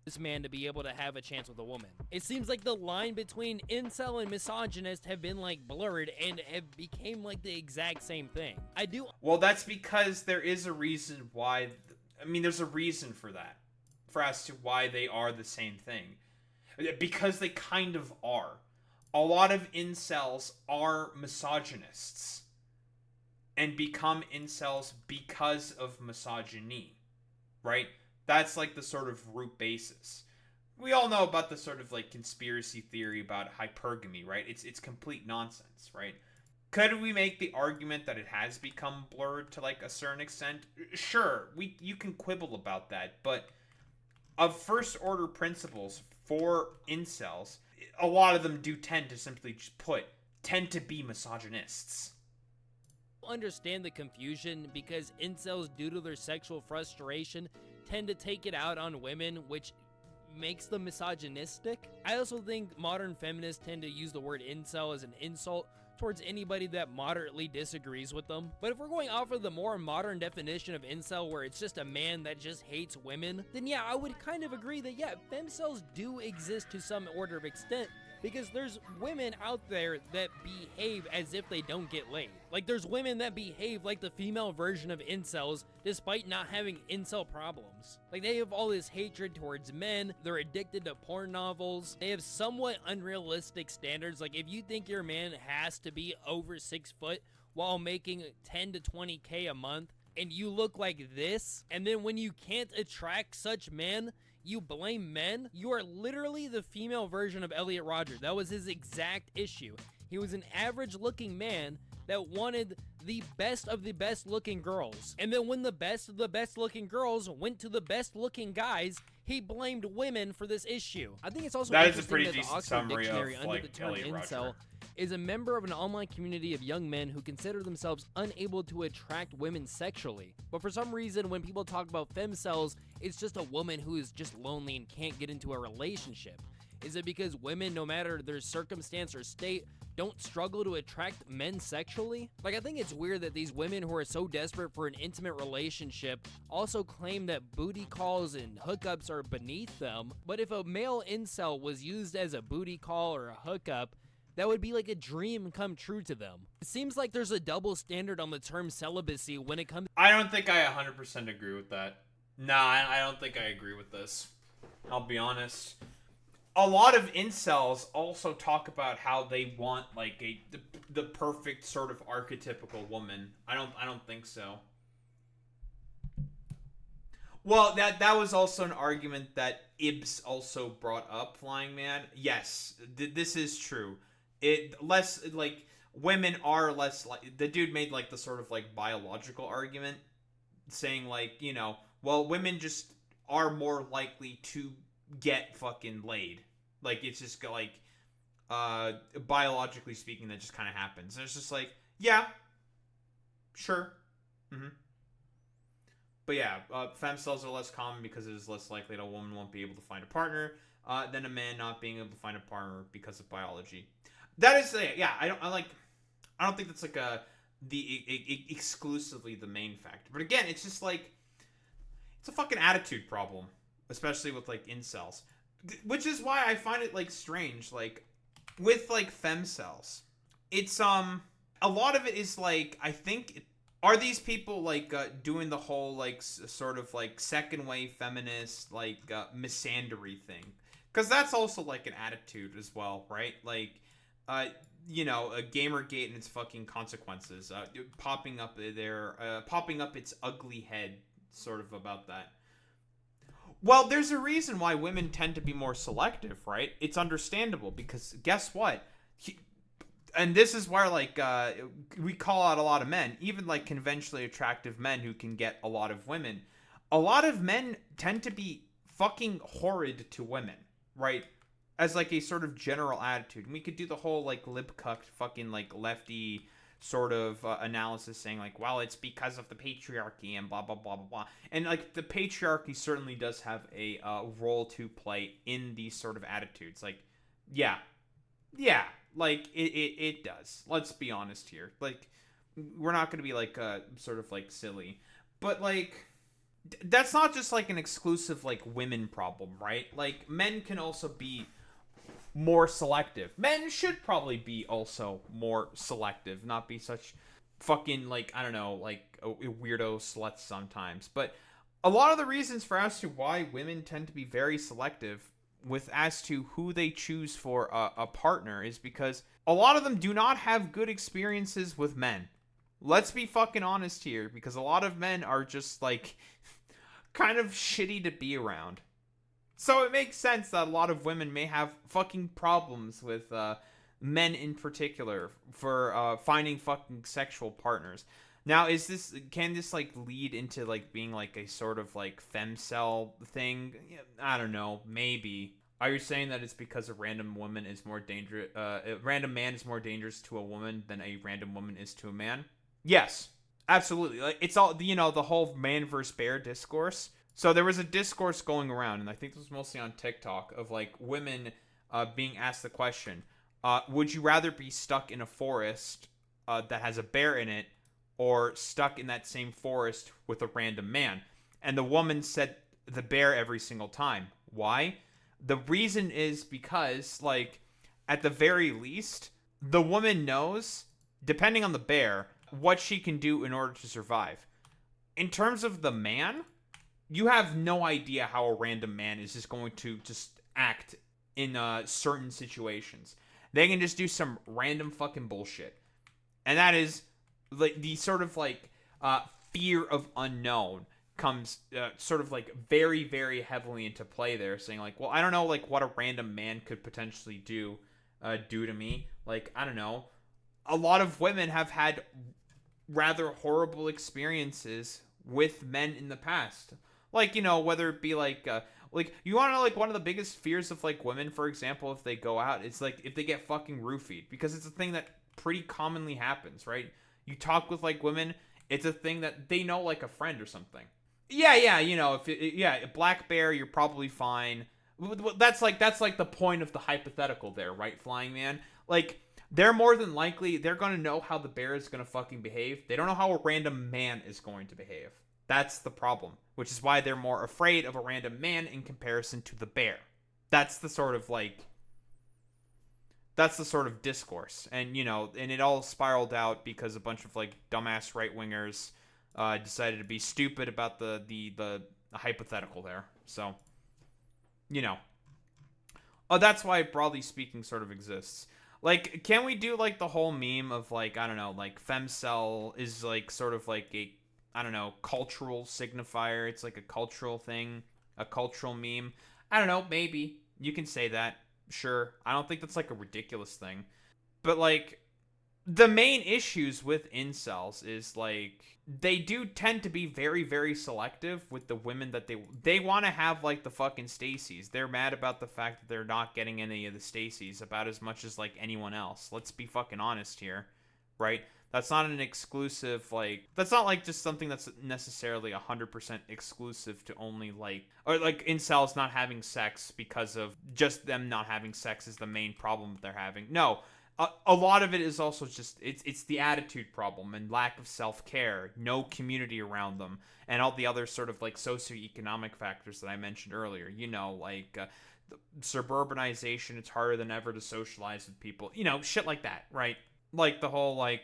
Speaker 2: This man to be able to have a chance with a woman. It seems like the line between incel and misogynist have been like blurred and have became like the exact same thing.
Speaker 1: Well, that's because there is a reason why, there's a reason for that. For as to why they are the same thing. Because they kind of are. A lot of incels are misogynists. And become incels because of misogyny, right? That's like the sort of root basis. We all know about the sort of like conspiracy theory about hypergamy, right? It's complete nonsense, right? Could we make the argument that it has become blurred to like a certain extent? Sure, you can quibble about that, but of first order principles for incels, a lot of them do tend to be misogynists.
Speaker 2: Understand the confusion because incels, due to their sexual frustration, tend to take it out on women, which makes them misogynistic. I also think modern feminists tend to use the word incel as an insult towards anybody that moderately disagrees with them. But if we're going off of the more modern definition of incel, where it's just a man that just hates women, then yeah, I would kind of agree that yeah, femcels do exist to some order of extent, because there's women out there that behave as if they don't get laid. Like, there's women that behave like the female version of incels despite not having incel problems. Like, they have all this hatred towards men, they're addicted to porn novels, they have somewhat unrealistic standards. Like, if you think your man has to be over 6 foot while making 10 to 20K a month, and you look like this, and then when you can't attract such men, you blame men, you are literally the female version of Elliot Rodger. That was his exact issue. He was an average looking man that wanted the best of the best looking girls. And then when the best of the best looking girls went to the best looking guys, he blamed women for this issue. I think it's also
Speaker 1: that
Speaker 2: interesting
Speaker 1: is a pretty
Speaker 2: that the
Speaker 1: decent
Speaker 2: Oxford
Speaker 1: summary
Speaker 2: Dictionary
Speaker 1: of
Speaker 2: under
Speaker 1: like
Speaker 2: the term
Speaker 1: Elliot
Speaker 2: incel
Speaker 1: Rodger.
Speaker 2: is a member of an online community of young men who consider themselves unable to attract women sexually. But for some reason, when people talk about femcels, it's just a woman who is just lonely and can't get into a relationship. Is it because women, no matter their circumstance or state, don't struggle to attract men sexually? Like, I think it's weird that these women who are so desperate for an intimate relationship also claim that booty calls and hookups are beneath them. But if a male incel was used as a booty call or a hookup, that would be like a dream come true to them. It seems like there's a double standard on the term celibacy when it comes.
Speaker 1: I don't think I 100% agree with that. Nah, I don't think I agree with this. I'll be honest. A lot of incels also talk about how they want like the perfect sort of archetypical woman. I don't think so. Well, that was also an argument that Ibs also brought up, Flying Man. Yes, this is true. It less like women are less like the dude made like the sort of like biological argument saying like, you know, well, women just are more likely to get fucking laid. Like, it's just like biologically speaking, that just kind of happens. And it's just like, yeah, sure. But yeah, femcels are less common because it is less likely that a woman won't be able to find a partner than a man not being able to find a partner because of biology. That is, yeah, I don't think that's like exclusively the main factor. But again, it's just like, it's a fucking attitude problem, especially with like incels. Which is why I find it like strange, like with like femcels, it's a lot of it is like, I think, are these people like doing the whole like sort of like second wave feminist like misandry thing? Because that's also like an attitude as well, right? Like you know, a Gamergate and its fucking consequences popping up its ugly head sort of about that. Well, there's a reason why women tend to be more selective, right? It's understandable because guess what? And this is where, like, we call out a lot of men, even, like, conventionally attractive men who can get a lot of women. A lot of men tend to be fucking horrid to women, right? As, like, a sort of general attitude. And we could do the whole, like, lip-cucked fucking, like, lefty sort of analysis saying like, well, it's because of the patriarchy and blah blah blah blah blah. And like the patriarchy certainly does have a role to play in these sort of attitudes. Like, yeah, like it does. Let's be honest here. Like, we're not gonna be like sort of like silly, but like that's not just like an exclusive like women problem, right? Like, men can also be more selective. Men should probably be also more selective, not be such fucking like, I don't know, like weirdo sluts sometimes. But a lot of the reasons for as to why women tend to be very selective with as to who they choose for a partner is because a lot of them do not have good experiences with men. Let's be fucking honest here, because a lot of men are just like kind of shitty to be around. So it makes sense that a lot of women may have fucking problems with men in particular for finding fucking sexual partners. Now, can this like lead into like being like a sort of like femcel thing? I don't know, maybe. Are you saying that it's because a random woman is more dangerous? A random man is more dangerous to a woman than a random woman is to a man? Yes, absolutely. Like, it's all, you know, the whole man versus bear discourse. So there was a discourse going around, and I think this was mostly on TikTok, of like women being asked the question, would you rather be stuck in a forest that has a bear in it, or stuck in that same forest with a random man? And the woman said the bear every single time. Why? The reason is because, like, at the very least, the woman knows, depending on the bear, what she can do in order to survive. In terms of the man, you have no idea how a random man is just going to just act in certain situations. They can just do some random fucking bullshit. And that is like the sort of like fear of unknown comes sort of like very, very heavily into play there, saying like, well, I don't know like what a random man could potentially do to me. Like, I don't know. A lot of women have had rather horrible experiences with men in the past. Like, you know, whether it be like Like, you want to know, like, one of the biggest fears of, like, women, for example, if they go out, it's, like, if they get fucking roofied. Because it's a thing that pretty commonly happens, right? You talk with, like, women, it's a thing that they know, like, a friend or something. Yeah, you know, black bear, you're probably fine. That's like the point of the hypothetical there, right, Flying Man? Like, they're more than likely, they're going to know how the bear is going to fucking behave. They don't know how a random man is going to behave. That's the problem, which is why they're more afraid of a random man in comparison to the bear. That's the sort of, like, that's the sort of discourse. And, you know, and it all spiraled out because a bunch of, like, dumbass right-wingers decided to be stupid about the hypothetical there. So, you know. That's why, broadly speaking, sort of exists. Like, can we do, like, the whole meme of, like, I don't know, like, Femcel is, like, sort of like a, I don't know, cultural signifier. It's like a cultural thing, a cultural meme. I don't know, maybe. You can say that. Sure. I don't think that's, like, a ridiculous thing. But, like, the main issues with incels is, like, they do tend to be very, very selective with the women that they want to have, like, the fucking Stacys. They're mad about the fact that they're not getting any of the Stacys about as much as, like, anyone else. Let's be fucking honest here, right? That's not an exclusive, like, that's not, like, just something that's necessarily 100% exclusive to only, like, or, like, incels not having sex because of just them not having sex is the main problem that they're having. No. A lot of it is also just, it's the attitude problem and lack of self-care, no community around them, and all the other sort of, like, socioeconomic factors that I mentioned earlier. You know, like, suburbanization, it's harder than ever to socialize with people. You know, shit like that, right? Like, the whole, like,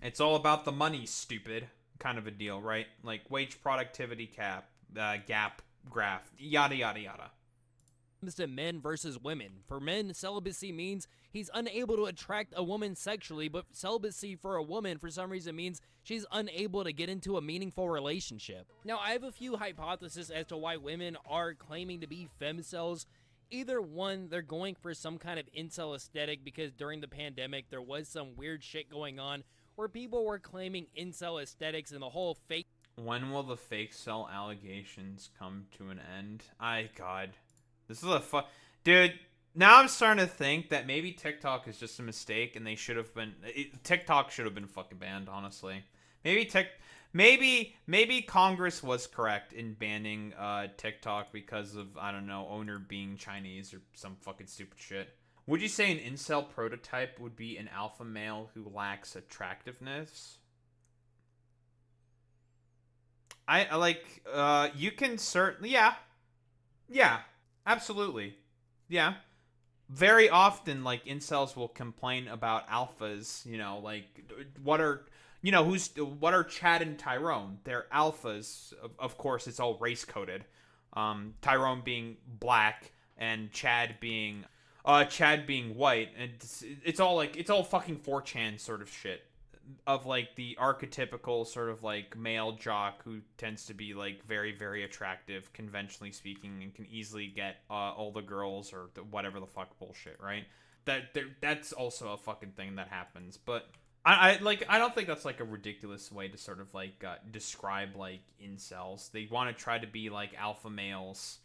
Speaker 1: it's all about the money, stupid, kind of a deal, right? Like, wage productivity gap graph, yada, yada, yada.
Speaker 2: To men versus women. For men, celibacy means he's unable to attract a woman sexually, but celibacy for a woman for some reason means she's unable to get into a meaningful relationship. Now, I have a few hypotheses as to why women are claiming to be femcels. Either one, they're going for some kind of incel aesthetic because during the pandemic there was some weird shit going on where people were claiming incel aesthetics and the whole fake.
Speaker 1: When will the fake cell allegations come to an end? God. This is dude, now I'm starting to think that maybe TikTok is just a mistake and they should have been, TikTok should have been fucking banned, honestly. Maybe Congress was correct in banning TikTok because of, I don't know, owner being Chinese or some fucking stupid shit. Would you say an incel prototype would be an alpha male who lacks attractiveness? I like, you can certainly, yeah. Absolutely. Yeah. Very often, like, incels will complain about alphas, you know, like, what are Chad and Tyrone? They're alphas. Of course, it's all race-coded. Tyrone being black and Chad being white. And it's all fucking 4chan sort of shit. Of, like, the archetypical sort of, like, male jock who tends to be, like, very, very attractive, conventionally speaking, and can easily get all the girls or whatever the fuck bullshit, right? That's also a fucking thing that happens. But I don't think that's, like, a ridiculous way to sort of, like, describe, like, incels. They want to try to be, like, alpha males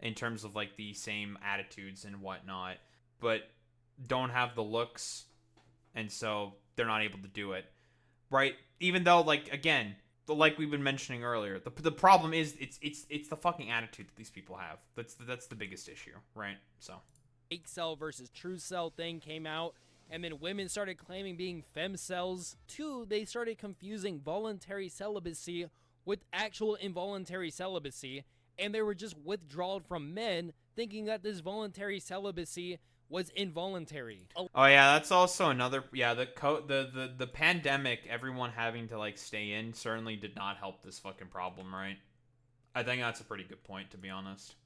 Speaker 1: in terms of, like, the same attitudes and whatnot, but don't have the looks, and so they're not able to do it, right? Even though, like, again, like we've been mentioning earlier, the problem is it's the fucking attitude that these people have. That's the biggest issue, right? So,
Speaker 2: fake cell versus true cell thing came out, and then women started claiming being femcels. Two, they started confusing voluntary celibacy with actual involuntary celibacy, and they were just withdrawn from men, thinking that this voluntary celibacy was involuntary.
Speaker 1: Oh yeah, that's also another, the pandemic, everyone having to, like, stay in certainly did not help this fucking problem, right? I think that's a pretty good point, to be honest.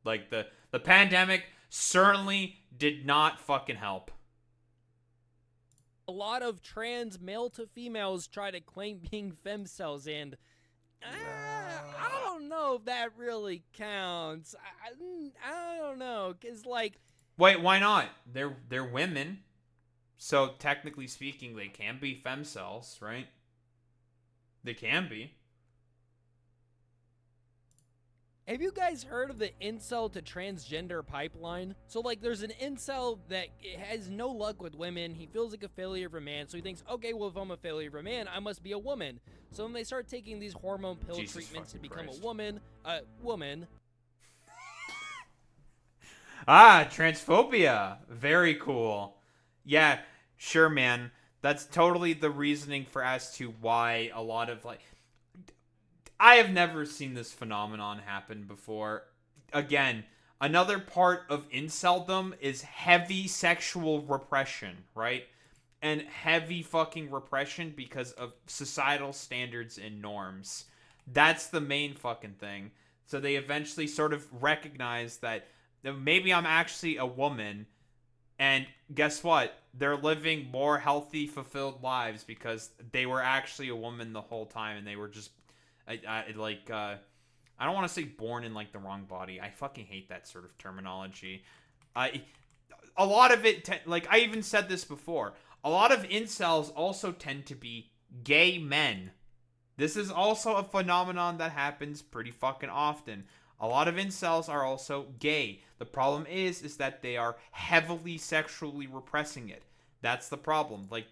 Speaker 1: Like, the pandemic certainly did not fucking help.
Speaker 2: A lot of trans male to females try to claim being femcels, and I don't know if that really counts. I don't know, cause, like,
Speaker 1: wait, why not? They're women, so technically speaking, they can be femcels, right? They can be.
Speaker 2: Have you guys heard of the incel to transgender pipeline? So like there's an incel that has no luck with women. He feels like a failure of a man. So he thinks, okay, well, if I'm a failure of a man, I must be a woman. So then they start taking these hormone pill
Speaker 1: Jesus
Speaker 2: treatments to
Speaker 1: fucking
Speaker 2: become
Speaker 1: Christ.
Speaker 2: a woman.
Speaker 1: Ah, transphobia. Very cool. Yeah, sure, man. That's totally the reasoning for as to why a lot of like I have never seen this phenomenon happen before. Again, another part of inceldom is heavy sexual repression, right? And heavy fucking repression because of societal standards and norms. That's the main fucking thing. So they eventually sort of recognize that maybe I'm actually a woman, and guess what? They're living more healthy, fulfilled lives because they were actually a woman the whole time, and they were just I don't want to say born in like the wrong body. I fucking hate that sort of terminology. A lot of it, like I even said this before, a lot of incels also tend to be gay men. This is also a phenomenon that happens pretty fucking often. A lot of incels are also gay. The problem is that they are heavily sexually repressing it. That's the problem. Like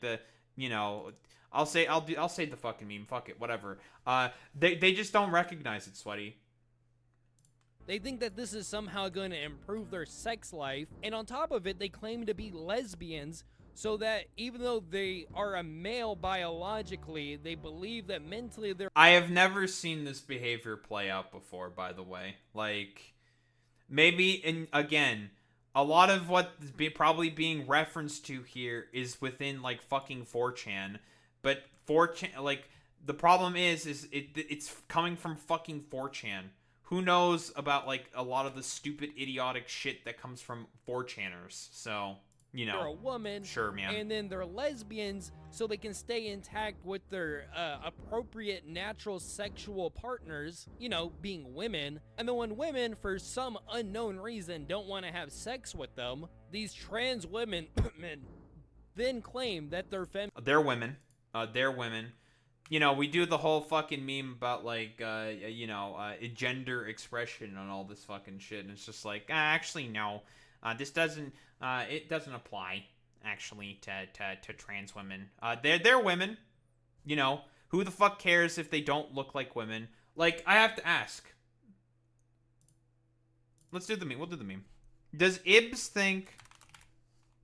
Speaker 1: I'll say the fucking meme. Fuck it, whatever. They just don't recognize it, Sweaty.
Speaker 2: They think that this is somehow going to improve their sex life, and on top of it, they claim to be lesbians, so that even though they are a male biologically, they believe that mentally they're...
Speaker 1: I have never seen this behavior play out before, by the way. Like, again, a lot of what is probably being referenced to here is within, like, fucking 4chan, but 4chan, like, the problem is it's coming from fucking 4chan. Who knows about, like, a lot of the stupid, idiotic shit that comes from 4chaners, so...
Speaker 2: they're a woman,
Speaker 1: sure, man.
Speaker 2: And then they're lesbians, so they can stay intact with their appropriate natural sexual partners, being women. And then when women, for some unknown reason, don't want to have sex with them, these trans women then claim that they're
Speaker 1: They're women. They're women. We do the whole fucking meme about, like, gender expression and all this fucking shit, and it's just like, actually, no. This doesn't apply actually to trans women. They're women. Who the fuck cares if they don't look like women? Like, I have to ask. Let's do the meme. We'll do the meme. Does Ibs think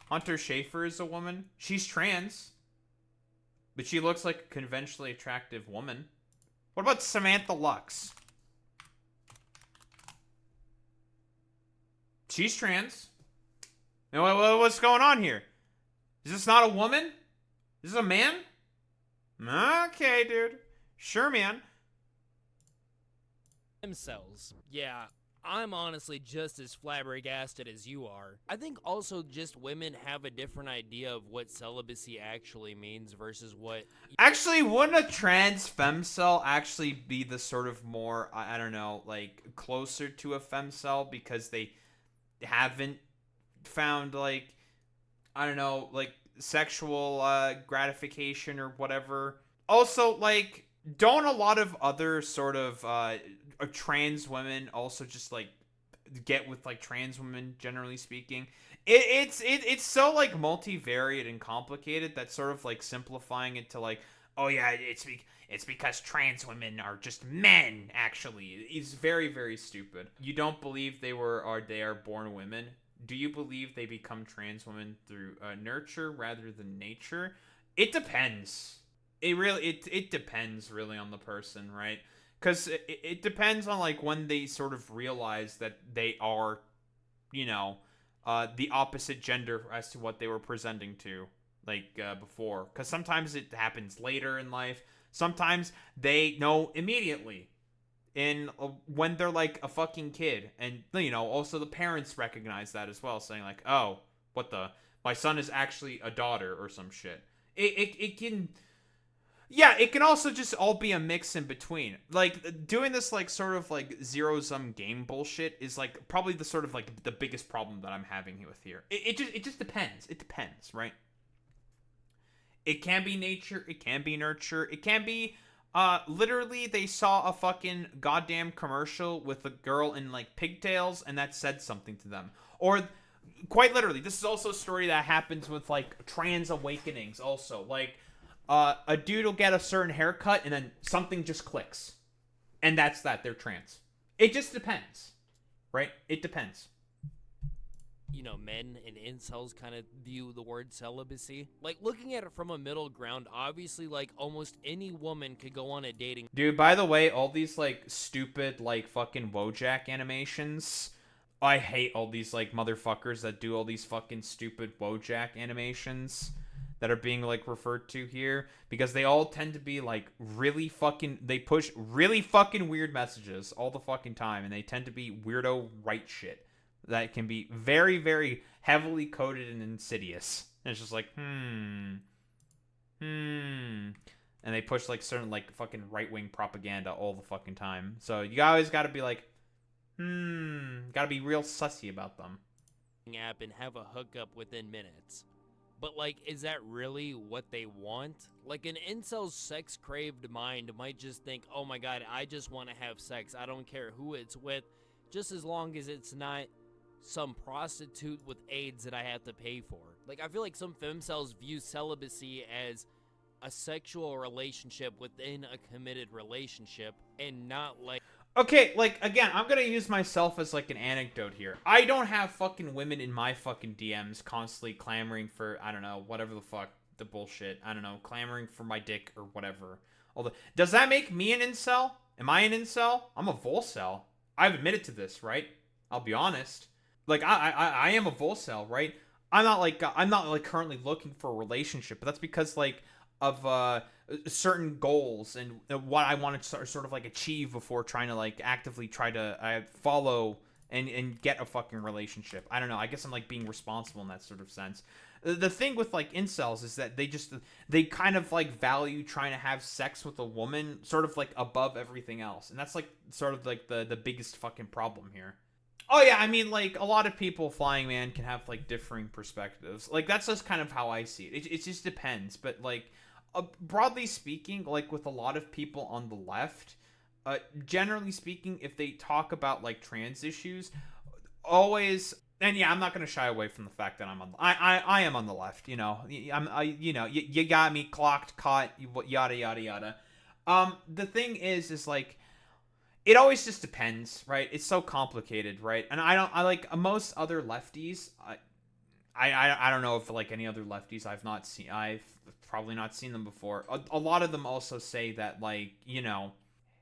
Speaker 1: Hunter Schafer is a woman? She's trans, but she looks like a conventionally attractive woman. What about Samantha Lux? She's trans. What's going on here? Is this not a woman? Is this a man? Okay, dude. Sure, man.
Speaker 2: Femcels. Yeah, I'm honestly just as flabbergasted as you are. I think also just women have a different idea of what celibacy actually means versus what...
Speaker 1: Actually, wouldn't a trans femcel actually be the sort of more, I don't know, like, closer to a femcel because they haven't found, like, I don't know, like, sexual gratification or whatever. Also, like, don't a lot of other sort of trans women also just, like, get with, like, trans women, generally speaking? It's so, like, multivariate and complicated that sort of, like, simplifying it to, like, oh yeah, it's because trans women are just men, actually, is very, very stupid. You don't believe they are born women? Do you believe they become trans women through nurture rather than nature? It depends. It depends really on the person, right? Because it depends on, like, when they sort of realize that they are, the opposite gender as to what they were presenting to, like, before. Because sometimes it happens later in life. Sometimes they know immediately. When they're, like, a fucking kid. And, also the parents recognize that as well, saying, like, oh, my son is actually a daughter or some shit. It can... Yeah, it can also just all be a mix in between. Like, doing this, like, sort of, like, zero-sum game bullshit is, like, probably the sort of, like, the biggest problem that I'm having with here. It just depends. It depends, right? It can be nature. It can be nurture. It can be... Literally, they saw a fucking goddamn commercial with a girl in like pigtails, and that said something to them. Or, quite literally, this is also a story that happens with like trans awakenings. Also, like, a dude will get a certain haircut, and then something just clicks, and that's that. They're trans. It just depends, right? It depends.
Speaker 2: You know, men and incels kind of view the word celibacy. Like, looking at it from a middle ground, obviously, like, almost any woman could go on a dating.
Speaker 1: Dude, by the way, all these, like, stupid, like, fucking Wojak animations, I hate all these, like, motherfuckers that do all these fucking stupid Wojak animations that are being, like, referred to here, because they all tend to be, like, really fucking, they push really fucking weird messages all the fucking time, and they tend to be weirdo right shit that can be very, very heavily coded and insidious. And it's just like, and they push like certain like fucking right-wing propaganda all the fucking time. So you always got to be like, got to be real sussy about them.
Speaker 2: App and have a hookup within minutes. But like, is that really what they want? Like, an incel's sex-craved mind might just think, oh my god, I just want to have sex. I don't care who it's with, just as long as it's not some prostitute with AIDS that I have to pay for. Like, I feel like some femcels view celibacy as a sexual relationship within a committed relationship, and not like...
Speaker 1: Okay, like, again, I'm gonna use myself as, like, an anecdote here. I don't have fucking women in my fucking DMs constantly clamoring for, I don't know, whatever the fuck, the bullshit, I don't know, clamoring for my dick or whatever. Does that make me an incel? Am I an incel? I'm a volcel. I've admitted to this, right? I'll be honest. Like, I am a volcel, right? I'm not like currently looking for a relationship, but that's because like of certain goals and what I want to sort of like achieve before trying to like actively try to follow and get a fucking relationship. I don't know. I guess I'm like being responsible in that sort of sense. The thing with like incels is that they kind of like value trying to have sex with a woman sort of like above everything else, and that's like sort of like the biggest fucking problem here. Oh yeah, I mean, like, a lot of people, Flying Man, can have, like, differing perspectives. Like, that's just kind of how I see it. It just depends. But, like, broadly speaking, like, with a lot of people on the left, generally speaking, if they talk about, like, trans issues, always... And yeah, I'm not going to shy away from the fact that I am on the left, you know. You got me clocked, caught, yada, yada, yada. The thing is, like... It always just depends, right? It's so complicated, right? And I like most other lefties. I don't know if like any other lefties I've probably not seen them before. A lot of them also say that like, you know,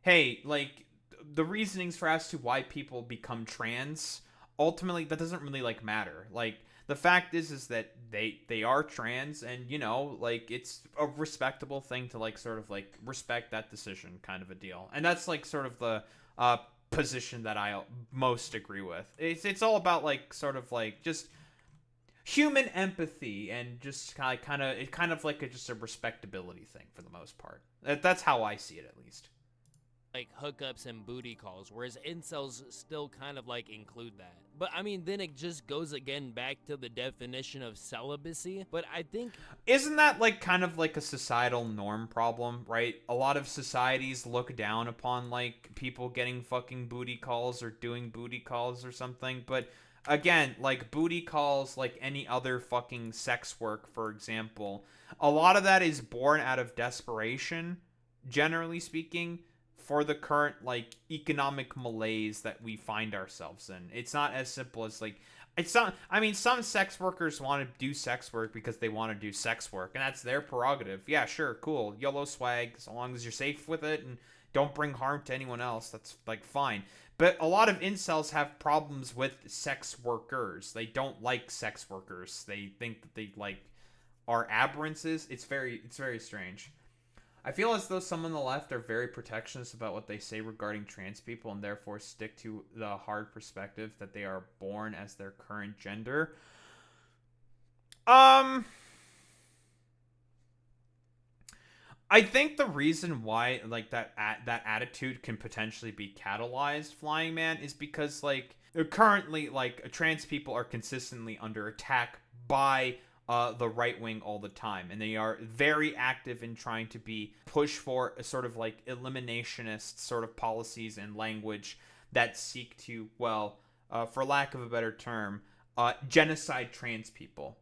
Speaker 1: hey, like the reasonings for as to why people become trans, ultimately that doesn't really like matter. Like the fact is that they are trans, and you know, like it's a respectable thing to like sort of like respect that decision, kind of a deal. And that's like sort of the position that I most agree with. It's all about like sort of like just human empathy and just kind of like just a respectability thing for the most part. That's how I see it, at least.
Speaker 2: Like hookups and booty calls, whereas incels still kind of like include that. But I mean, then it just goes again back to the definition of celibacy. But I think,
Speaker 1: isn't that like kind of like a societal norm problem, right? A lot of societies look down upon like people getting fucking booty calls or doing booty calls or something. But again, like booty calls, like any other fucking sex work, for example, a lot of that is born out of desperation, generally speaking, for the current like economic malaise that we find ourselves in. It's not as simple as like, it's not, I mean, some sex workers want to do sex work because they want to do sex work, and that's their prerogative. Yeah, sure, cool, YOLO swag, so long as you're safe with it and don't bring harm to anyone else, that's like fine. But a lot of incels have problems with sex workers. They don't like sex workers. They think that they like are aberrances. It's very strange. I feel as though some on the left are very protectionist about what they say regarding trans people and therefore stick to the hard perspective that they are born as their current gender. I think the reason why like that attitude can potentially be catalyzed, Flying Man, is because like currently like trans people are consistently under attack by the right wing all the time, and they are very active in trying to push for a sort of like eliminationist sort of policies and language that seek to, well, for lack of a better term, genocide trans people.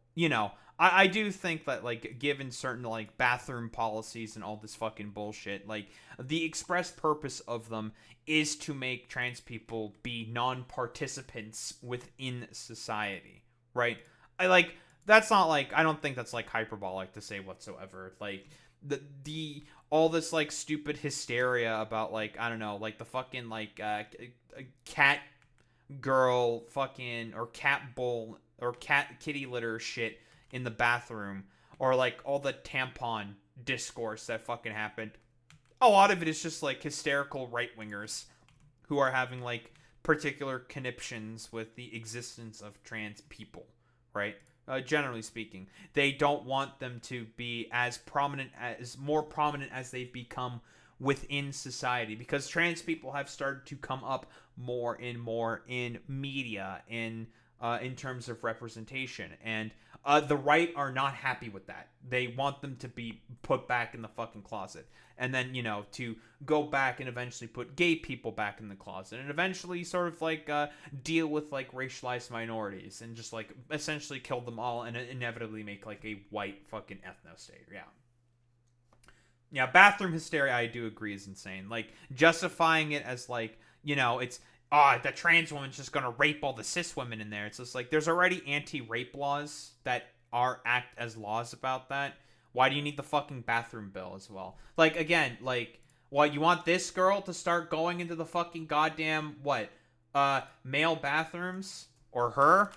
Speaker 1: I do think that, like, given certain, like, bathroom policies and all this fucking bullshit, like, the express purpose of them is to make trans people be non-participants within society, right? That's not, like, I don't think that's, like, hyperbolic to say whatsoever. Like, all this, like, stupid hysteria about, like, I don't know, like, the fucking, like, cat girl fucking, or cat bowl, or kitty litter shit in the bathroom, or like all the tampon discourse that fucking happened. A lot of it is just like hysterical right-wingers who are having like particular conniptions with the existence of trans people, right? Generally speaking, they don't want them to be more prominent as they've become within society, because trans people have started to come up more and more in media, in terms of representation, and the right are not happy with that. They want them to be put back in the fucking closet, and then, to go back and eventually put gay people back in the closet, and eventually sort of like deal with like racialized minorities, and just like essentially kill them all, and inevitably make like a white fucking ethno-state. Yeah, bathroom hysteria, I do agree, is insane. Like, justifying it as like, it's, the trans woman's just gonna rape all the cis women in there. It's just like, there's already anti-rape laws that act as laws about that. Why do you need the fucking bathroom bill as well? Like, again, like, what, you want this girl to start going into the fucking goddamn, male bathrooms? Or her?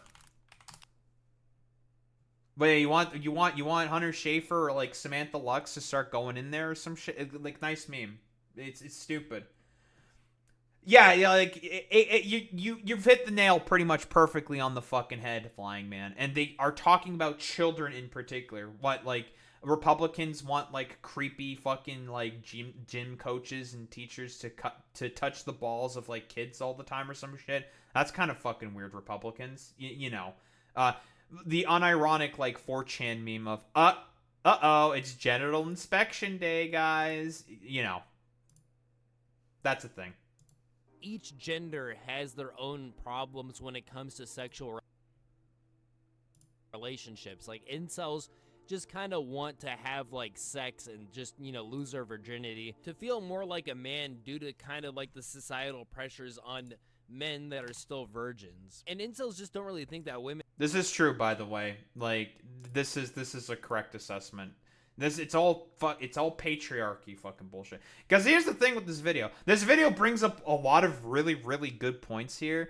Speaker 1: But yeah, you want Hunter Schafer or like Samantha Lux to start going in there or some shit? Like, nice meme. It's stupid. Yeah, like you've hit the nail pretty much perfectly on the fucking head, Flying Man. And they are talking about children in particular. What, like, Republicans want like creepy fucking like gym coaches and teachers to touch the balls of like kids all the time or some shit. That's kind of fucking weird, Republicans. The unironic like 4chan meme of uh-oh, it's genital inspection day, guys. That's a thing.
Speaker 2: Each gender has their own problems when it comes to sexual relationships. Like, incels just kind of want to have like sex and just, lose their virginity to feel more like a man due to kind of like the societal pressures on men that are still virgins. And incels just don't really think that women...
Speaker 1: This is true, by the way. Like, this is a correct assessment. It's all patriarchy fucking bullshit. Because here's the thing with this video. This video brings up a lot of really, really good points here.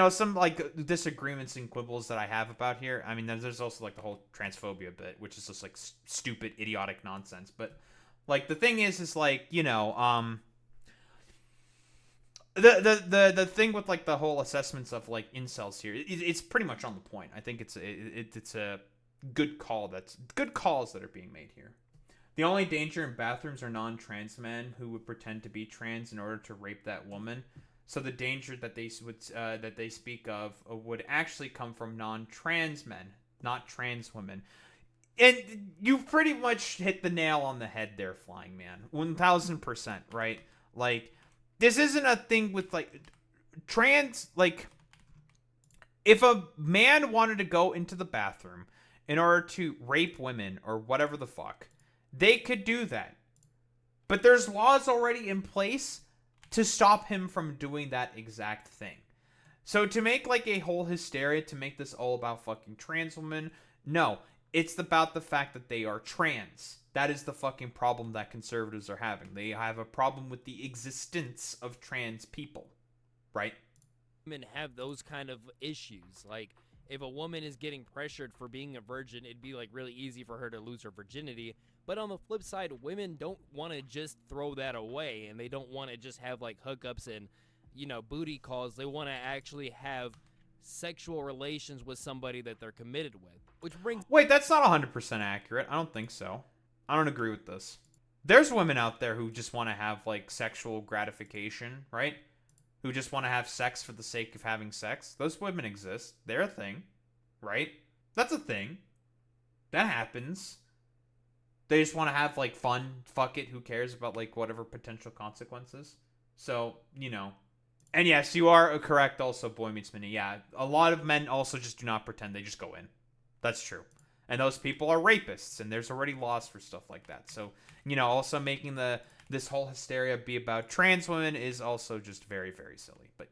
Speaker 1: Some like disagreements and quibbles that I have about here. I mean, there's also like the whole transphobia bit, which is just like stupid, idiotic nonsense. But like the thing is like, the thing with like the whole assessments of like incels here, it's pretty much on the point. I think it's a good calls that are being made here. The only danger in bathrooms are non-trans men who would pretend to be trans in order to rape that woman. So the danger that they speak of would actually come from non-trans men, not trans women. And you pretty much hit the nail on the head there, Flying Man. 1000%, right? Like, this isn't a thing with like trans, like, if a man wanted to go into the bathroom in order to rape women or whatever the fuck, they could do that. But there's laws already in place to stop him from doing that exact thing. So to make like a whole hysteria, to make this all about fucking trans women, no. It's about the fact that they are trans. That is the fucking problem that conservatives are having. They have a problem with the existence of trans people, right?
Speaker 2: Women have those kind of issues. Like, if a woman is getting pressured for being a virgin, it'd be like really easy for her to lose her virginity. But on the flip side, women don't want to just throw that away, and they don't want to just have like hookups and, booty calls. They want to actually have sexual relations with somebody that they're committed with. Which brings...
Speaker 1: Wait, that's not 100% accurate. I don't think so. I don't agree with this. There's women out there who just want to have like sexual gratification, right? Who just want to have sex for the sake of having sex. Those women exist. They're a thing, right? That's a thing. That happens. They just want to have, like, fun. Fuck it. Who cares about, like, whatever potential consequences? So, you know. And yes, you are correct also, Boy Meets Minnie. Yeah, a lot of men also just do not pretend. They just go in. That's true. And those people are rapists, and there's already laws for stuff like that. So, you know, also making this whole hysteria be about trans women is also just very, very silly. But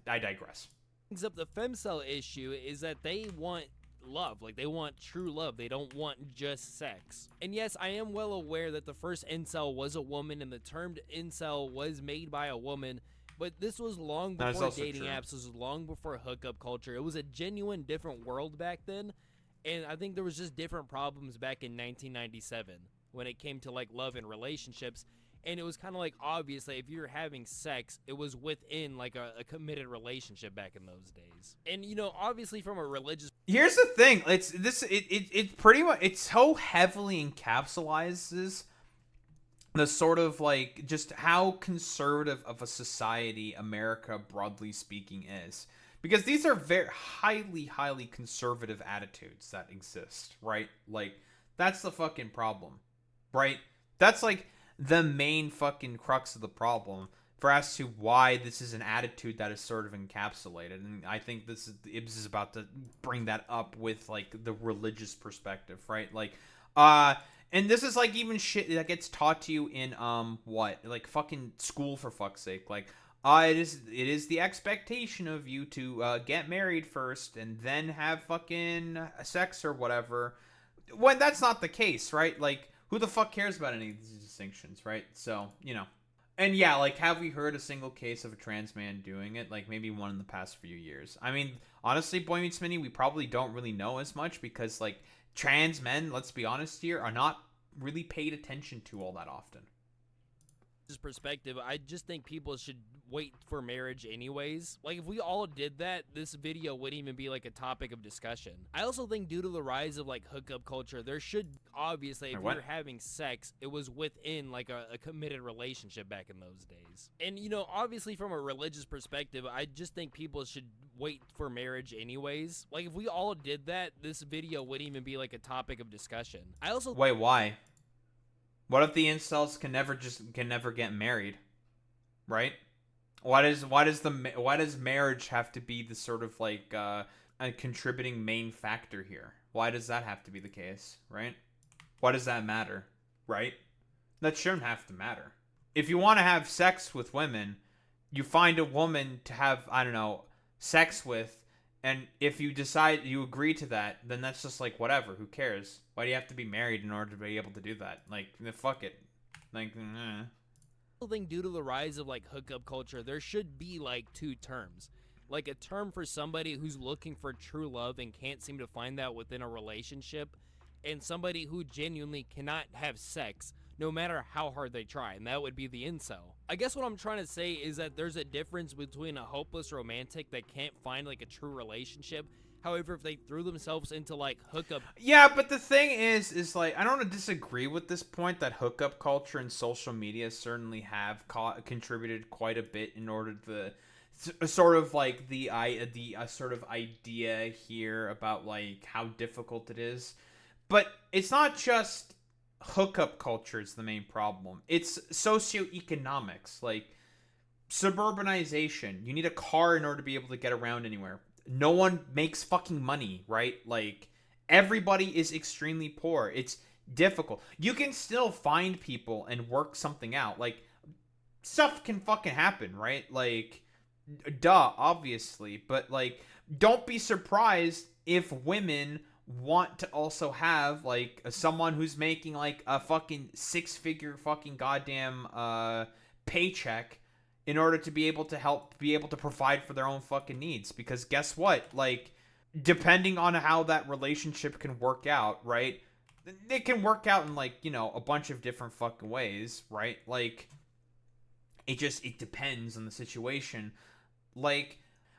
Speaker 1: I digress.
Speaker 2: Brings up the femcel issue is that they want love. Like, they want true love. They don't want just sex. And yes, I am well aware that the first incel was a woman, and the term incel was made by a woman. But this was long before dating apps. This was long before hookup culture. It was a genuine different world back then. And I think there was just different problems back in 1997 when it came to, like, love and relationships. And it was kind of like, obviously, if you're having sex, it was within, like, a committed relationship back in those days. And, you know, obviously from a religious...
Speaker 1: Here's the thing. It pretty much... It so heavily encapsulizes the sort of, like, just how conservative of a society America, broadly speaking, is. Because these are very highly conservative attitudes that exist, right? Like, that's the fucking problem, right? That's, like, the main fucking crux of the problem for as to why this is an attitude that is sort of encapsulated. And I think Ibs is about to bring that up with, like, the religious perspective, right? Like, and this is, like, even shit that gets taught to you in, like, fucking school, for fuck's sake. Like, it is the expectation of you to get married first and then have fucking sex or whatever. When that's not the case, right? Like, who the fuck cares about any of these distinctions, right? So, you know. And yeah, like, have we heard a single case of a trans man doing it? Like, maybe one in the past few years. I mean, honestly, Boy Meets Minnie, we probably don't really know as much because, like, trans men, let's be honest here, are not really paid attention to all that often.
Speaker 2: Perspective, I just think people should wait for marriage anyways. Like, if we all did that, this video wouldn't even be, like, a topic of discussion. I also think due to the rise of, like, hookup culture, there should, obviously, if you're having sex, it was within, like, a committed relationship back in those days. And, you know, obviously from a religious perspective, I just think people should wait for marriage anyways. Like, if we all did that, this video wouldn't even be, like, a topic of discussion. I also...
Speaker 1: Wait, why? What if the incels can never get married, right? Why does marriage have to be the sort of, like, a contributing main factor here? Why does that have to be the case, right? Why does that matter, right? That shouldn't have to matter. If you want to have sex with women, you find a woman to have, I don't know, sex with, and if you decide you agree to that, then that's just, like, whatever. Who cares? Why do you have to be married in order to be able to do that? Like, fuck it. Like,
Speaker 2: I think due to the rise of, like, hookup culture, there should be, like, two terms. Like, a term for somebody who's looking for true love and can't seem to find that within a relationship, and somebody who genuinely cannot have sex no matter how hard they try, and that would be the incel. I guess what I'm trying to say is that there's a difference between a hopeless romantic that can't find, like, a true relationship. However, if they threw themselves into, like, hookup...
Speaker 1: Yeah, but the thing is, like, I don't disagree with this point that hookup culture and social media certainly have contributed quite a bit in order to sort of, like, the sort of idea here about, like, how difficult it is. But it's not just hookup culture is the main problem. It's socioeconomics, like suburbanization. You need a car in order to be able to get around anywhere. No one makes fucking money, right? Like, everybody is extremely poor. It's difficult. You can still find people and work something out. Like, stuff can fucking happen, right? Like, duh, obviously. But, like, don't be surprised if women want to also have, like, someone who's making, like, a fucking six-figure fucking goddamn paycheck in order to be able to provide for their own fucking needs. Because guess what? Like, depending on how that relationship can work out, right? It can work out in, like, you know, a bunch of different fucking ways, right? Like, it depends on the situation. Like,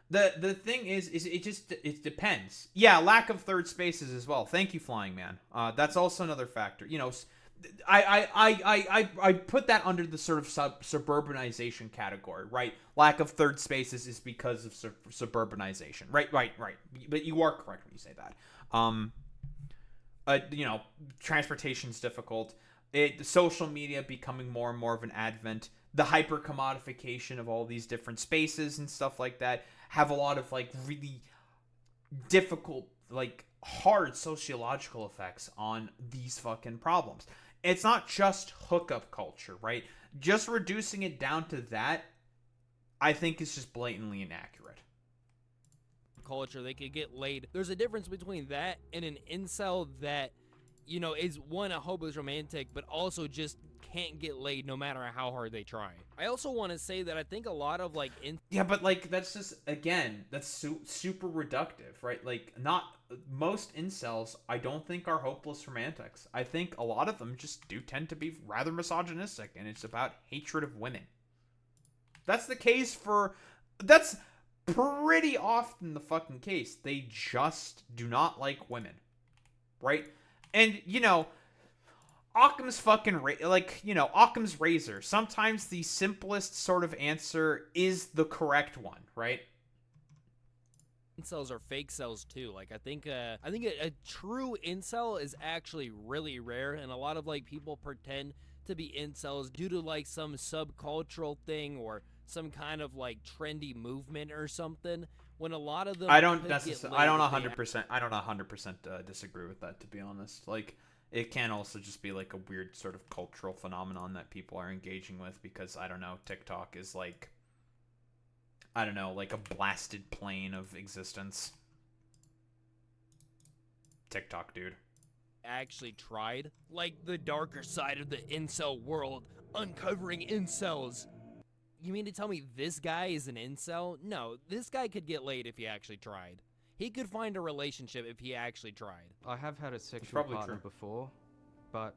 Speaker 1: the thing is it depends. Yeah, lack of third spaces as well. Thank you, Flying Man. That's also another factor. You know, I put that under the sort of suburbanization category, right? Lack of third spaces is because of suburbanization, right? But you are correct when you say that. transportation's difficult. Social media becoming more and more of an advent. The hyper commodification of all these different spaces and stuff like that have a lot of like really difficult, like hard sociological effects on these fucking problems. It's not just hookup culture, right? Just reducing it down to that, I think, is just blatantly inaccurate.
Speaker 2: Culture, they could get laid. There's a difference between that and an incel that, you know, is one, a hopeless romantic, but also just can't get laid no matter how hard they try. I also want to say that I think a lot of like
Speaker 1: yeah, but like that's just, again, that's super reductive, right? Like, not most incels I don't think are hopeless romantics. I think a lot of them just do tend to be rather misogynistic, and it's about hatred of women. That's pretty often the fucking case. They just do not like women, right? And, you know, Occam's Occam's razor. Sometimes the simplest sort of answer is the correct one, right?
Speaker 2: incels are fake cells too. Like I think a true incel is actually really rare, and a lot of like people pretend to be incels due to like some subcultural thing or some kind of like trendy movement or something. When a lot of them,
Speaker 1: I don't 100% disagree with that, to be honest. Like, it can also just be like a weird sort of cultural phenomenon that people are engaging with because, I don't know, TikTok is like, I don't know, like a blasted plane of existence. TikTok, dude.
Speaker 2: Actually tried, like the darker side of the incel world, uncovering incels. You mean to tell me this guy is an incel? No, this guy could get laid if he actually tried. He could find a relationship if he actually tried.
Speaker 5: I have had a sexual partner before, but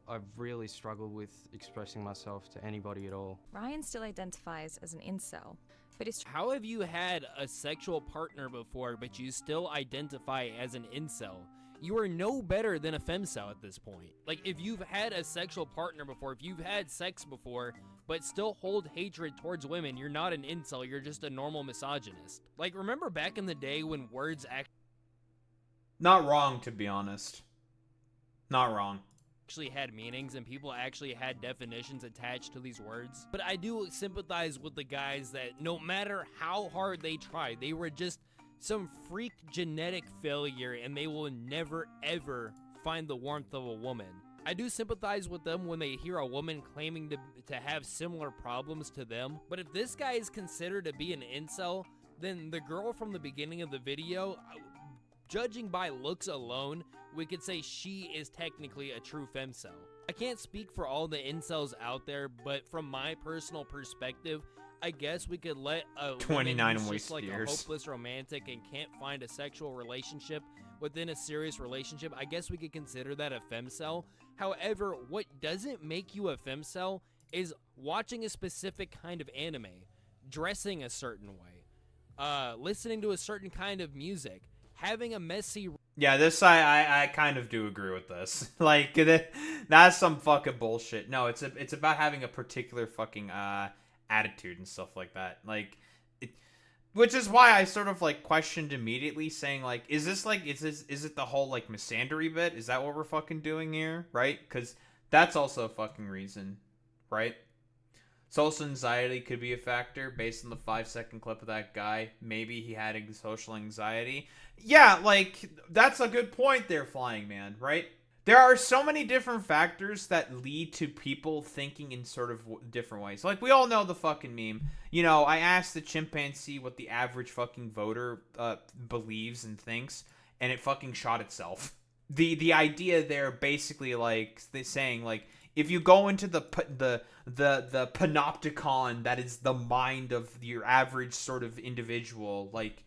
Speaker 5: I've really struggled with expressing myself to anybody at all.
Speaker 6: Ryan still identifies as an incel, but it's
Speaker 2: How have you had a sexual partner before, but you still identify as an incel? You are no better than a femcel at this point. Like, if you've had a sexual partner before, if you've had sex before, but still hold hatred towards women, you're not an incel, you're just a normal misogynist. Like, remember back in the day when words
Speaker 1: Not wrong, to be honest. Not wrong.
Speaker 2: actually had meanings and people actually had definitions attached to these words. But I do sympathize with the guys that no matter how hard they tried, they were just some freak genetic failure and they will never ever find the warmth of a woman. I do sympathize with them when they hear a woman claiming to have similar problems to them, but if this guy is considered to be an incel, then the girl from the beginning of the video, judging by looks alone, we could say she is technically a true femcel. I can't speak for all the incels out there, but from my personal perspective, I guess we could let a
Speaker 1: 29
Speaker 2: woman who's
Speaker 1: wasted
Speaker 2: just like
Speaker 1: years.
Speaker 2: a hopeless romantic and can't find a sexual relationship within a serious relationship, I guess we could consider that a femcel. However, what doesn't make you a femcel is watching a specific kind of anime, dressing a certain way, listening to a certain kind of music, having a messy...
Speaker 1: Yeah, this I kind of do agree with this. Like, that's some fucking bullshit. No, it's about having a particular fucking attitude and stuff like that. Like, which is why I sort of like questioned immediately, saying like, is it the whole like misandry bit? Is that what we're fucking doing here, right? Because that's also a fucking reason, right? Social anxiety could be a factor based on the 5-second clip of that guy. Maybe he had social anxiety. Yeah, like, that's a good point there, Flying Man, right? There are so many different factors that lead to people thinking in sort of different ways. Like, we all know the fucking meme. You know, I asked the chimpanzee what the average fucking voter believes and thinks, and it fucking shot itself. The idea there basically, like, they're saying, like, if you go into the panopticon that is the mind of your average sort of individual, like,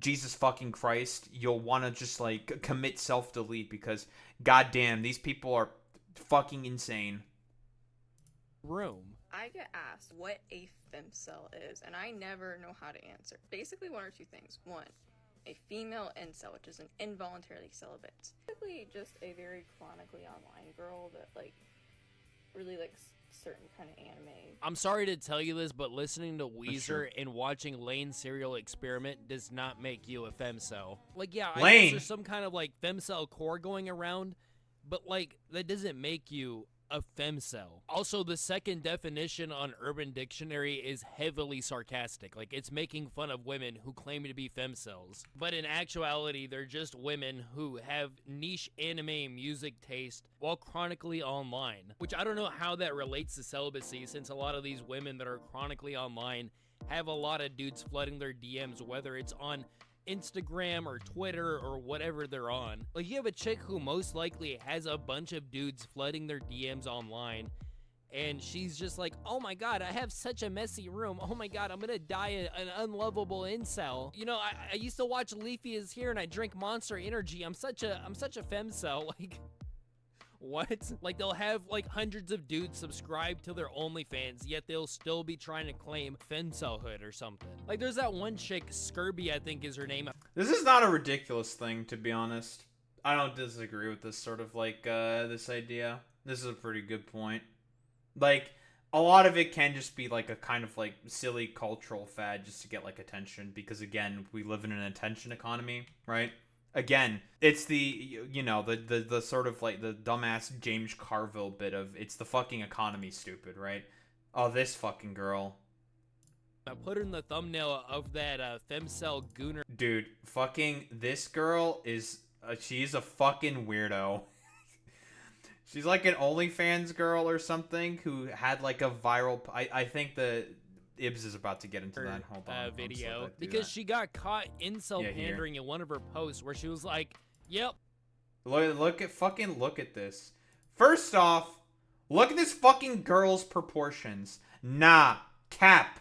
Speaker 1: Jesus fucking Christ, you'll want to just, like, commit self-delete because, goddamn, these people are fucking insane.
Speaker 2: room.
Speaker 7: I get asked what a femcel is, and I never know how to answer. Basically, one or two things. One, a female incel, which is an involuntarily celibate. Basically, just a very chronically online girl that, like, really, like, certain kind of anime.
Speaker 2: I'm sorry to tell you this, but listening to Weezer
Speaker 1: true.
Speaker 2: and watching Lane Serial Experiment does not make you a femcel. Like, yeah, I
Speaker 1: Lane.
Speaker 2: guess there's some kind of, like, femcel core going around, but, like, that doesn't make you a femcel. Also, the second definition on Urban Dictionary is heavily sarcastic. Like, it's making fun of women who claim to be femcels. But in actuality, they're just women who have niche anime music taste while chronically online. Which I don't know how that relates to celibacy, since a lot of these women that are chronically online have a lot of dudes flooding their DMs, whether it's on Instagram or Twitter or whatever they're on. Like, you have a chick who most likely has a bunch of dudes flooding their DMs online, and she's just like, oh my god, I have such a messy room. Oh my god, I'm gonna die an unlovable incel. You know, I used to watch Leafy is Here and I drink Monster Energy. I'm such a femcel. Like, what? Like, they'll have like hundreds of dudes subscribe to their OnlyFans, yet they'll still be trying to claim femcelhood or something. Like, there's that one chick, Skirby, I think is her name.
Speaker 1: This is not a ridiculous thing, to be honest. I don't disagree with this sort of like this idea. This is a pretty good point. Like, a lot of it can just be like a kind of like silly cultural fad just to get like attention, because again, we live in an attention economy, right? Again, it's the, you know, the sort of like the dumbass James Carville bit of, it's the fucking economy, stupid, right? Oh, this fucking girl.
Speaker 2: I put her in the thumbnail of that femcel gooner.
Speaker 1: Dude, fucking this girl is, she's a fucking weirdo. She's like an OnlyFans girl or something who had like a viral, I think the Ibs is about to get into that. Hold on.
Speaker 2: Video because she got caught incel pandering in one of her posts where she was like, "Yep."
Speaker 1: Look at this. First off, look at this fucking girl's proportions. Nah, cap.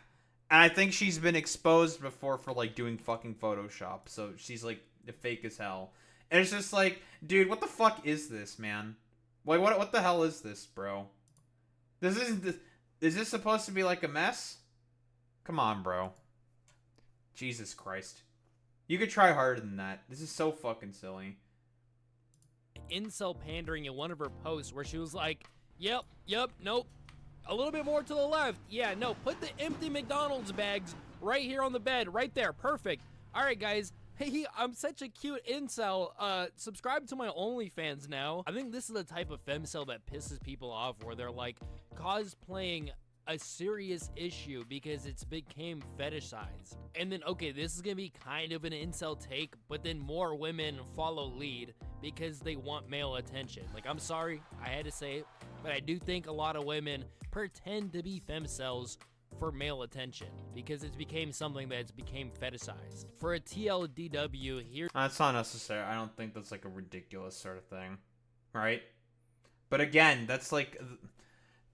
Speaker 1: And I think she's been exposed before for like doing fucking Photoshop, so she's like fake as hell. And it's just like, dude, what the fuck is this, man? Like, what the hell is this, bro? Is this supposed to be like a mess? Come on, bro. Jesus Christ. You could try harder than that. This is so fucking silly.
Speaker 2: Incel pandering in one of her posts where she was like, yep, nope. A little bit more to the left. Yeah, no, put the empty McDonald's bags right here on the bed. Right there. Perfect. All right, guys. Hey, I'm such a cute incel. Subscribe to my OnlyFans now. I think this is the type of femcel that pisses people off, where they're like cosplaying a serious issue because it's became fetishized. And then, okay, this is gonna be kind of an incel take, but then more women follow lead because they want male attention. Like, I'm sorry, I had to say it, but I do think a lot of women pretend to be femcels for male attention because it's became something that's became fetishized. For a TLDW here,
Speaker 1: that's not necessary. I don't think that's like a ridiculous sort of thing, right? But again, that's like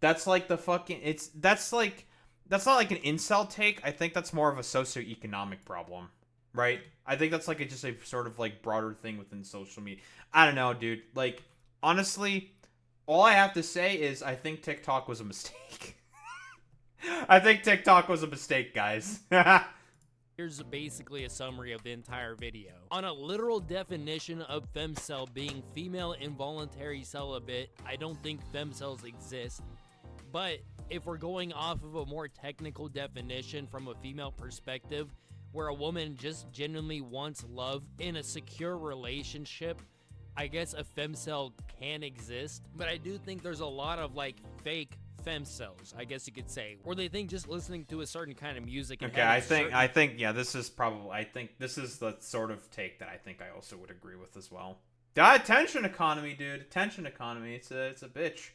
Speaker 1: the fucking, that's not like an incel take. I think that's more of a socioeconomic problem, right? I think that's like just a sort of like broader thing within social media. I don't know, dude. Like, honestly, all I have to say is I think TikTok was a mistake. I think TikTok was a mistake, guys.
Speaker 2: here's basically a summary of the entire video. On a literal definition of femcel being female involuntary celibate, I don't think femcels exist. But if we're going off of a more technical definition from a female perspective, where a woman just genuinely wants love in a secure relationship, I guess a femcel can exist. But I do think there's a lot of like fake femcels, I guess you could say, where they think just listening to a certain kind of music.
Speaker 1: Okay, I think yeah, this is the sort of take that I think I also would agree with as well. Attention economy, dude. Attention economy. It's a bitch.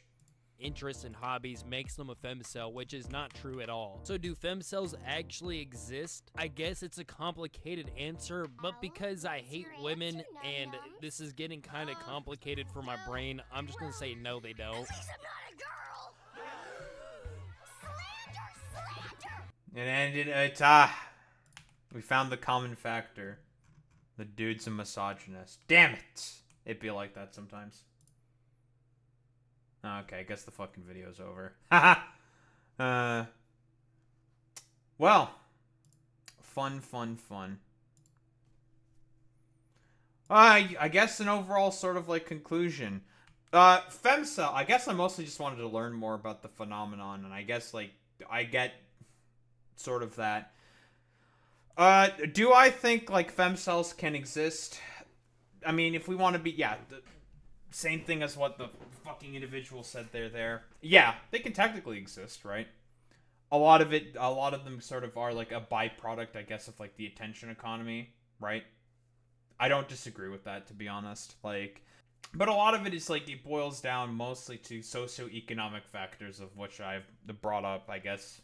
Speaker 2: Interests and hobbies makes them a femcel, which is not true at all. So do femcels actually exist? I guess it's a complicated answer, but because I hate women and this is getting kind of complicated for my brain, I'm just gonna say no, they don't.
Speaker 1: We found the common factor. The dude's a misogynist. Damn it! It'd be like that sometimes. Okay, I guess the fucking video's over. Haha! Well. Fun. I guess an overall sort of like conclusion. Femcel, I guess I mostly just wanted to learn more about the phenomenon, and I guess, like, I get sort of that. Do I think, like, femcels can exist? I mean, if we want to be, yeah, the same thing as what the fucking individual said there. Yeah, they can technically exist, right? A lot of them sort of are, like, a byproduct, I guess, of, like, the attention economy, right? I don't disagree with that, to be honest. Like, but a lot of it is, like, it boils down mostly to socioeconomic factors, of which I've brought up, I guess,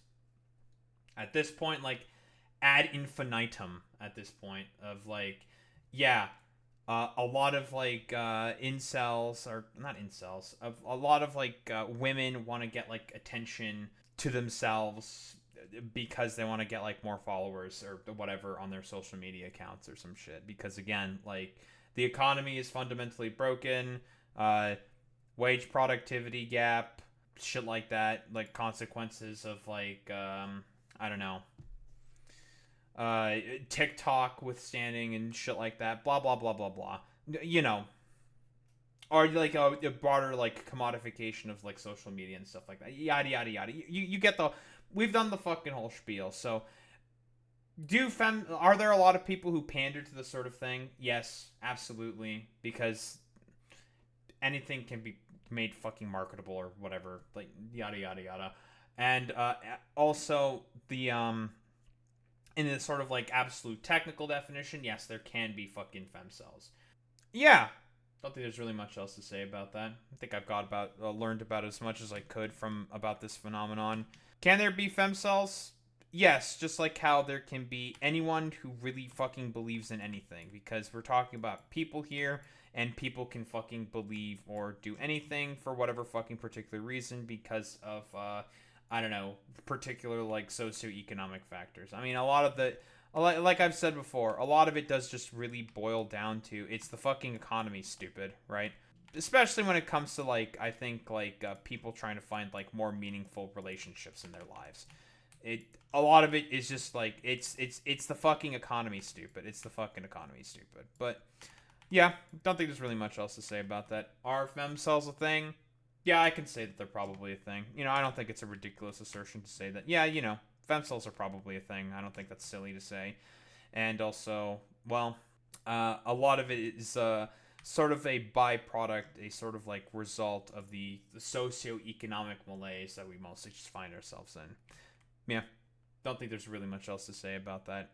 Speaker 1: at this point, like, ad infinitum at this point, of, like, yeah, a lot of, like, incels, or not incels, a lot of, like, women want to get, like, attention to themselves because they want to get, like, more followers or whatever on their social media accounts or some shit. Because, again, like, the economy is fundamentally broken, wage productivity gap, shit like that, like, consequences of, like, I don't know, TikTok withstanding and shit like that, blah, blah, blah, blah, blah. You know, or, like, a broader, like, commodification of, like, social media and stuff like that, yada, yada, yada. You get the, we've done the fucking whole spiel. So, are there a lot of people who pander to this sort of thing? Yes, absolutely, because anything can be made fucking marketable or whatever, like, yada, yada, yada. And, also, the, in the sort of, like, absolute technical definition, yes, there can be fucking femcels. Yeah, don't think there's really much else to say about that. I think I've learned about as much as I could about this phenomenon. Can there be femcels? Yes, just like how there can be anyone who really fucking believes in anything, because we're talking about people here, and people can fucking believe or do anything for whatever fucking particular reason because of, I don't know, particular, like, socioeconomic factors. I mean, a lot of the, like I've said before, a lot of it does just really boil down to, it's the fucking economy, stupid, right? Especially when it comes to, like, I think, like, people trying to find, like, more meaningful relationships in their lives. A lot of it is just, like, it's the fucking economy, stupid. It's the fucking economy, stupid. But, yeah, don't think there's really much else to say about that. Are femcels a thing? Yeah, I can say that they're probably a thing. You know, I don't think it's a ridiculous assertion to say that, yeah, you know, femcels are probably a thing. I don't think that's silly to say. And also, well, a lot of it is sort of a byproduct, a sort of, like, result of the socioeconomic malaise that we mostly just find ourselves in. Yeah, don't think there's really much else to say about that.